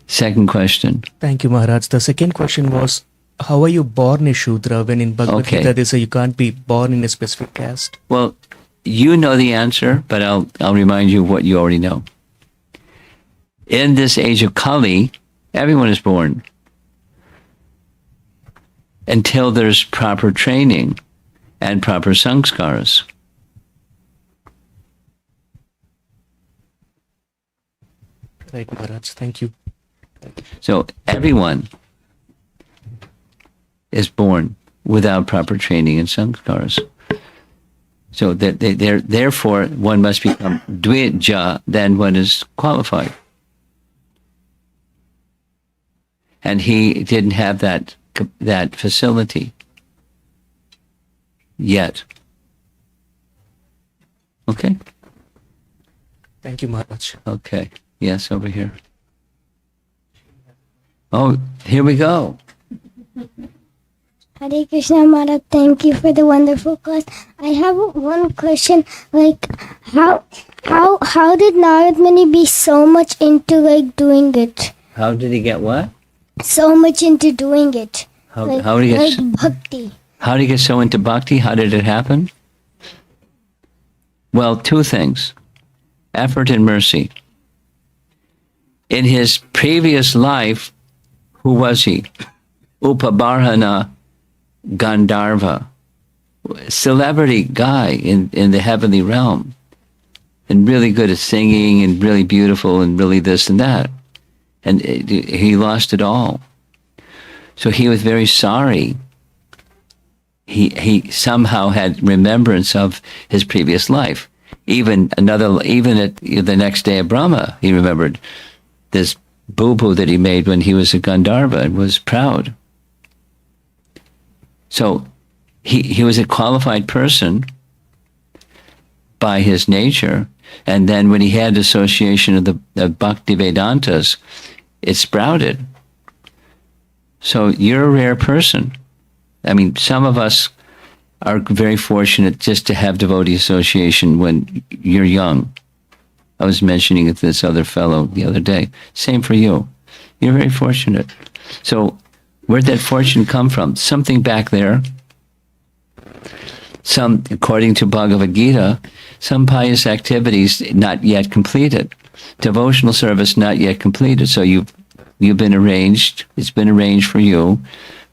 Second question. Thank you, Maharaj. The second question was, how are you born a Shudra when in Bhagavad Gita they say you can't be born in a specific caste? Well, you know the answer, but I'll remind you of what you already know. In this age of Kali, everyone is born until there's proper training and proper sanskaras. Right, Maharaj. Thank you. So everyone is born without proper training and sanskaras. So therefore, one must become Dvija, then one is qualified. And he didn't have that facility yet. Okay? Thank you, Maharaj. Okay. Yes, over here. Oh, here we go. Hare Krishna Maharaj, thank you for the wonderful class. I have one question, like how did Narad Muni be so much into like doing it? How did he get what? So much into doing it. How like, did he get like bhakti. How did he get so into bhakti? How did it happen? Well, two things. Effort and mercy. In his previous life, who was he? Upabarhana Gandharva. Celebrity guy in the heavenly realm. And really good at singing and really beautiful and really this and that. And he lost it all. So he was very sorry. He somehow had remembrance of his previous life. Even at the next day of Brahma, he remembered this boo-boo that he made when he was a Gandharva and was proud. So he was a qualified person by his nature. And then when he had association of the Bhakti Vedantas, it sprouted. So you're a rare person. I mean, some of us are very fortunate just to have devotee association when you're young. I was mentioning it to this other fellow the other day. Same for you. You're very fortunate. So where'd that fortune come from? Something back there. Some, according to Bhagavad Gita, some pious activities not yet completed. Devotional service not yet completed. So you've been arranged, it's been arranged for you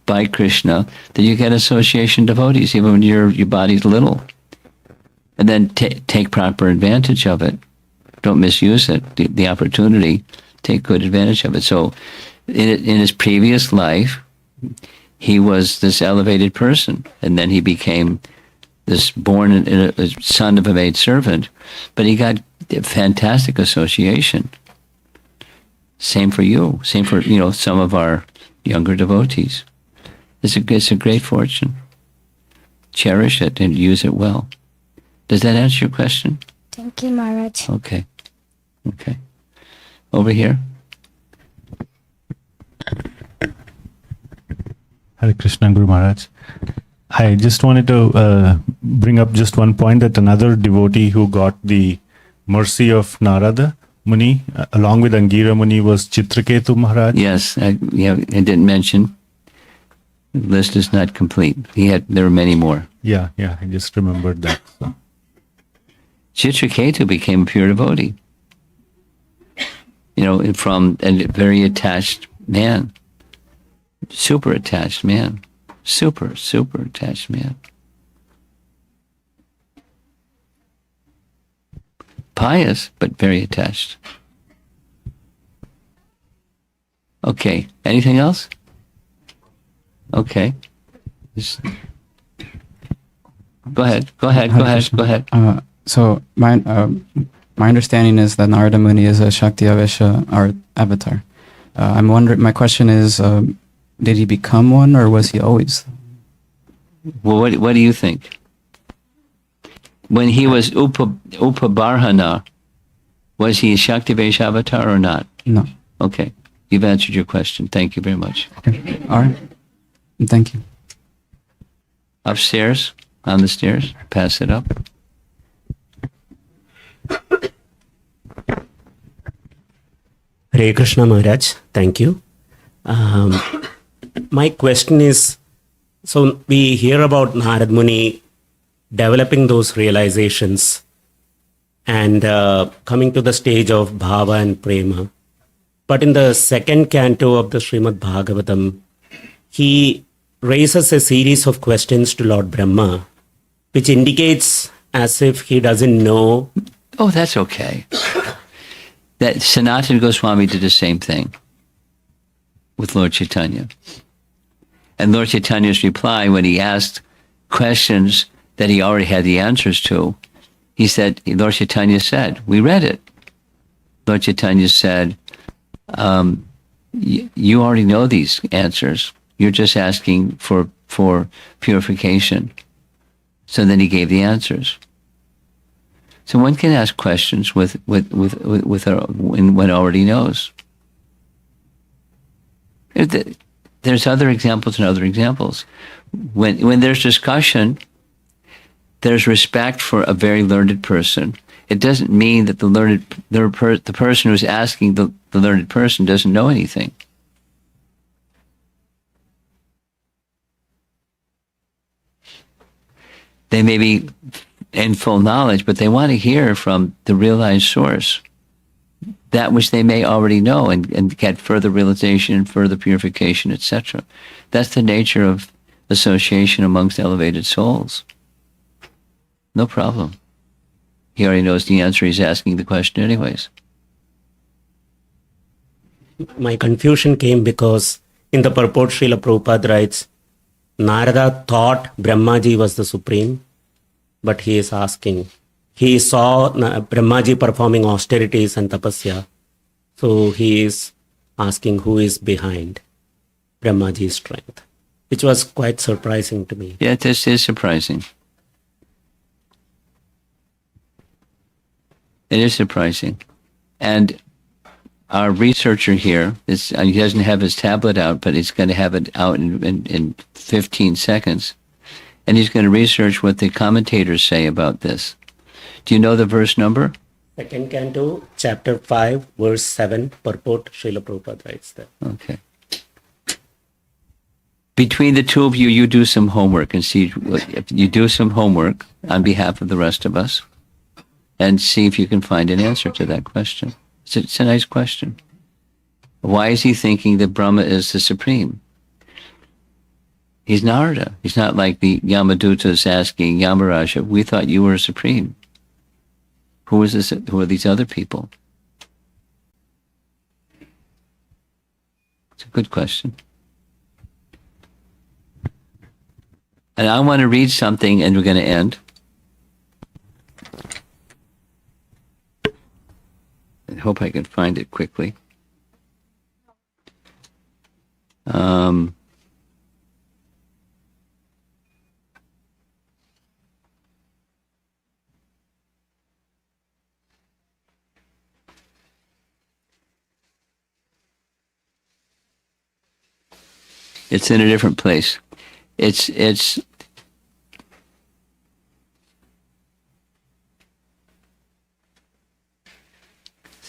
by Krishna that you get association devotees even when your body's little. And then take proper advantage of it. Don't misuse it, the opportunity. Take good advantage of it. So in his previous life, he was this elevated person. And then he became this born a son of a maidservant. But he got fantastic association. Same for you. Same for, some of our younger devotees. It's a great fortune. Cherish it and use it well. Does that answer your question? Thank you, Maharaj. Okay. Over here. Hare Krishna, Guru Maharaj. I just wanted to bring up just one point that another devotee who got the mercy of Narada Muni, along with Angira Muni, was Chitraketu Maharaj. Yes, I didn't mention. The list is not complete. There were many more. Yeah, I just remembered that. So. Chitraketu became a pure devotee. From a very attached man. Super attached man. Super attached man. Pious, but very attached. Okay. Anything else? Okay. Go ahead. So my understanding is that Narada Muni is a Shakti Avesha or avatar. I'm wondering. My question is, did he become one, or was he always? Well, what do you think? When he was Upabarhana, was he a Shakti Avesha avatar or not? No. Okay. You've answered your question. Thank you very much. Okay. All right. Thank you. Upstairs, on the stairs. Pass it up. Hare Krishna Maharaj, thank you. My question is, so we hear about Narad Muni developing those realizations and coming to the stage of Bhava and Prema. But in the second canto of the Srimad Bhagavatam, he raises a series of questions to Lord Brahma, which indicates as if he doesn't know. Oh, that's okay. That Sanatana Goswami did the same thing with Lord Chaitanya. And Lord Chaitanya's reply when he asked questions that he already had the answers to, Lord Chaitanya said, we read it. Lord Chaitanya said, You already know these answers. You're just asking for purification. So then he gave the answers. So one can ask questions with one already knows. There's other examples and other examples. When there's discussion, there's respect for a very learned person. It doesn't mean that the person who's asking the learned person doesn't know anything. They may be in full knowledge, but they want to hear from the realized source that which they may already know and get further realization, further purification, etc. That's the nature of association amongst elevated souls. No problem. He already knows the answer. He's asking the question anyways. My confusion came because in the purport Srila Prabhupada writes, Narada thought Brahmaji was the supreme, but he is asking. He saw Brahmaji performing austerities and tapasya. So he is asking who is behind Brahmaji's strength, which was quite surprising to me. Yeah, this is surprising. It is surprising. And our researcher here, he doesn't have his tablet out, but he's going to have it out in 15 seconds. And he's going to research what the commentators say about this. Do you know the verse number? Second canto, chapter 5, verse 7, purport Srila Prabhupada writes there. Okay. Between the two of you, you do some homework and see if you do some homework on behalf of the rest of us and see if you can find an answer to that question. It's a nice question. Why is he thinking that Brahma is the supreme? He's Narada. He's not like the Yamadutas asking Yamaraja, we thought you were supreme. Who is this? Who are these other people? It's a good question. And I want to read something and we're going to end. I hope I can find it quickly. It's in a different place. It's see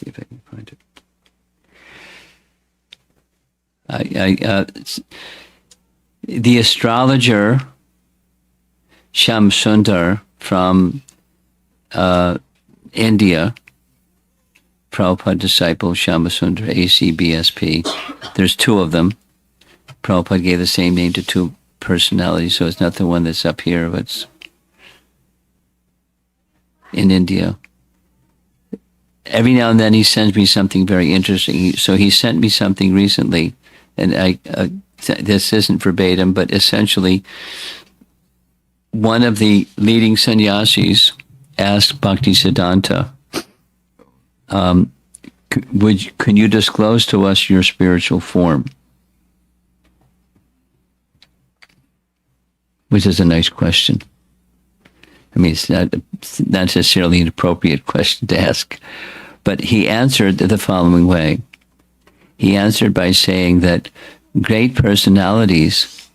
if I can find it. The astrologer Shamsundar from India, Prabhupada disciple Shamsundar, ACBSP. There's two of them. Prabhupada gave the same name to two personalities, so it's not the one that's up here, but it's in India. Every now and then he sends me something very interesting. So he sent me something recently, and this isn't verbatim, but essentially one of the leading sannyasis asked Bhakti Siddhanta, can you disclose to us your spiritual form? Which is a nice question. I mean, it's not necessarily an appropriate question to ask. But he answered the following way. He answered by saying that great personalities,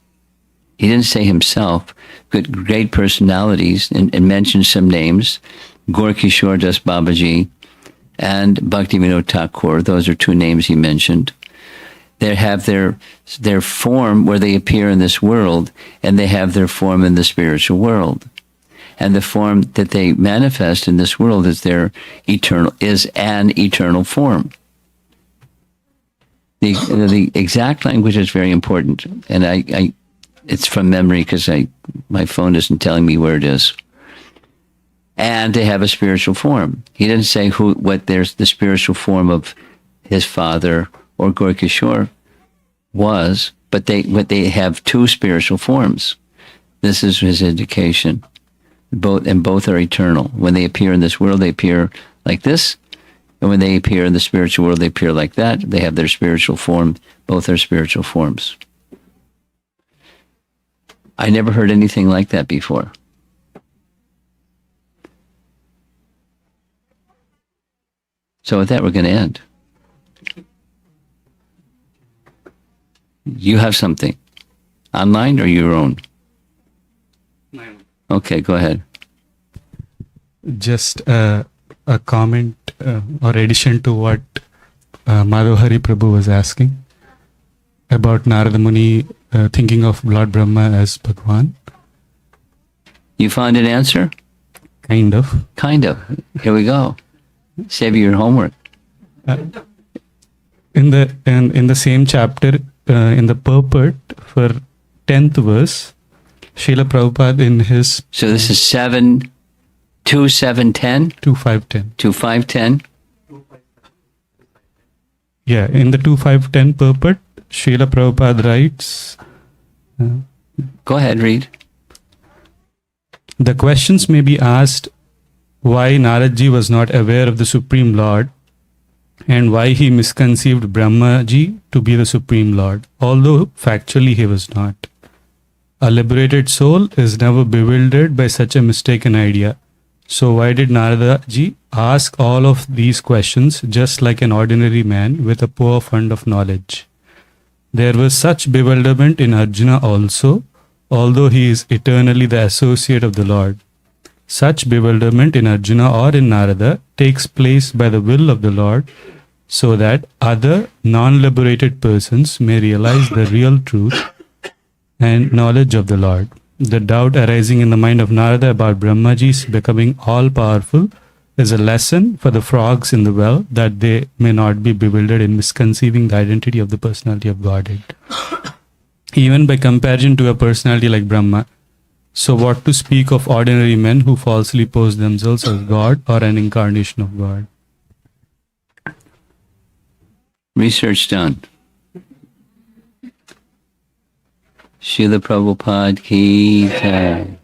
he didn't say himself, but great personalities, and mentioned some names, Gorkishore Das Babaji and Bhaktivinoda Thakur. Those are two names he mentioned. They have their form where they appear in this world, and they have their form in the spiritual world. And the form that they manifest in this world is an eternal form. The exact language is very important, and I it's from memory because my phone isn't telling me where it is. And they have a spiritual form. He didn't say what there's the spiritual form of his father or Gorkishore was, but they have two spiritual forms. This is his indication. Both are eternal. When they appear in this world, they appear like this, And when they appear in the spiritual world, they appear like that. They have their spiritual form. Both are spiritual forms. I never heard anything like that before. So with that, we're going to end. You have something online or your own? Okay, go ahead. Just a comment or addition to what Madhavhari Prabhu was asking about Narada Muni thinking of Lord Brahma as Bhagwan. You found an answer? Kind of. Kind of. Here we go. Save you your homework. In the same chapter, in the purport for 10th verse, Srila Prabhupada in his... So this is 7, 2, 7, 10? 2, 5, 10. 2, 5, 10? Yeah, in the 2, 5, 10 purport, Srila Prabhupada writes... Go ahead, read. The questions may be asked why Naradji was not aware of the Supreme Lord and why he misconceived Brahmaji to be the Supreme Lord, although factually he was not. A liberated soul is never bewildered by such a mistaken idea. So why did Naradaji ask all of these questions just like an ordinary man with a poor fund of knowledge? There was such bewilderment in Arjuna also, although he is eternally the associate of the Lord. Such bewilderment in Arjuna or in Narada takes place by the will of the Lord, so that other non-liberated persons may realize the real truth and knowledge of the Lord. The doubt arising in the mind of Narada about Brahmaji's becoming all-powerful is a lesson for the frogs in the well, that they may not be bewildered in misconceiving the identity of the personality of Godhead, even by comparison to a personality like Brahma. So what to speak of ordinary men who falsely pose themselves as God or an incarnation of God? Research done. Srila Prabhupada ki jai.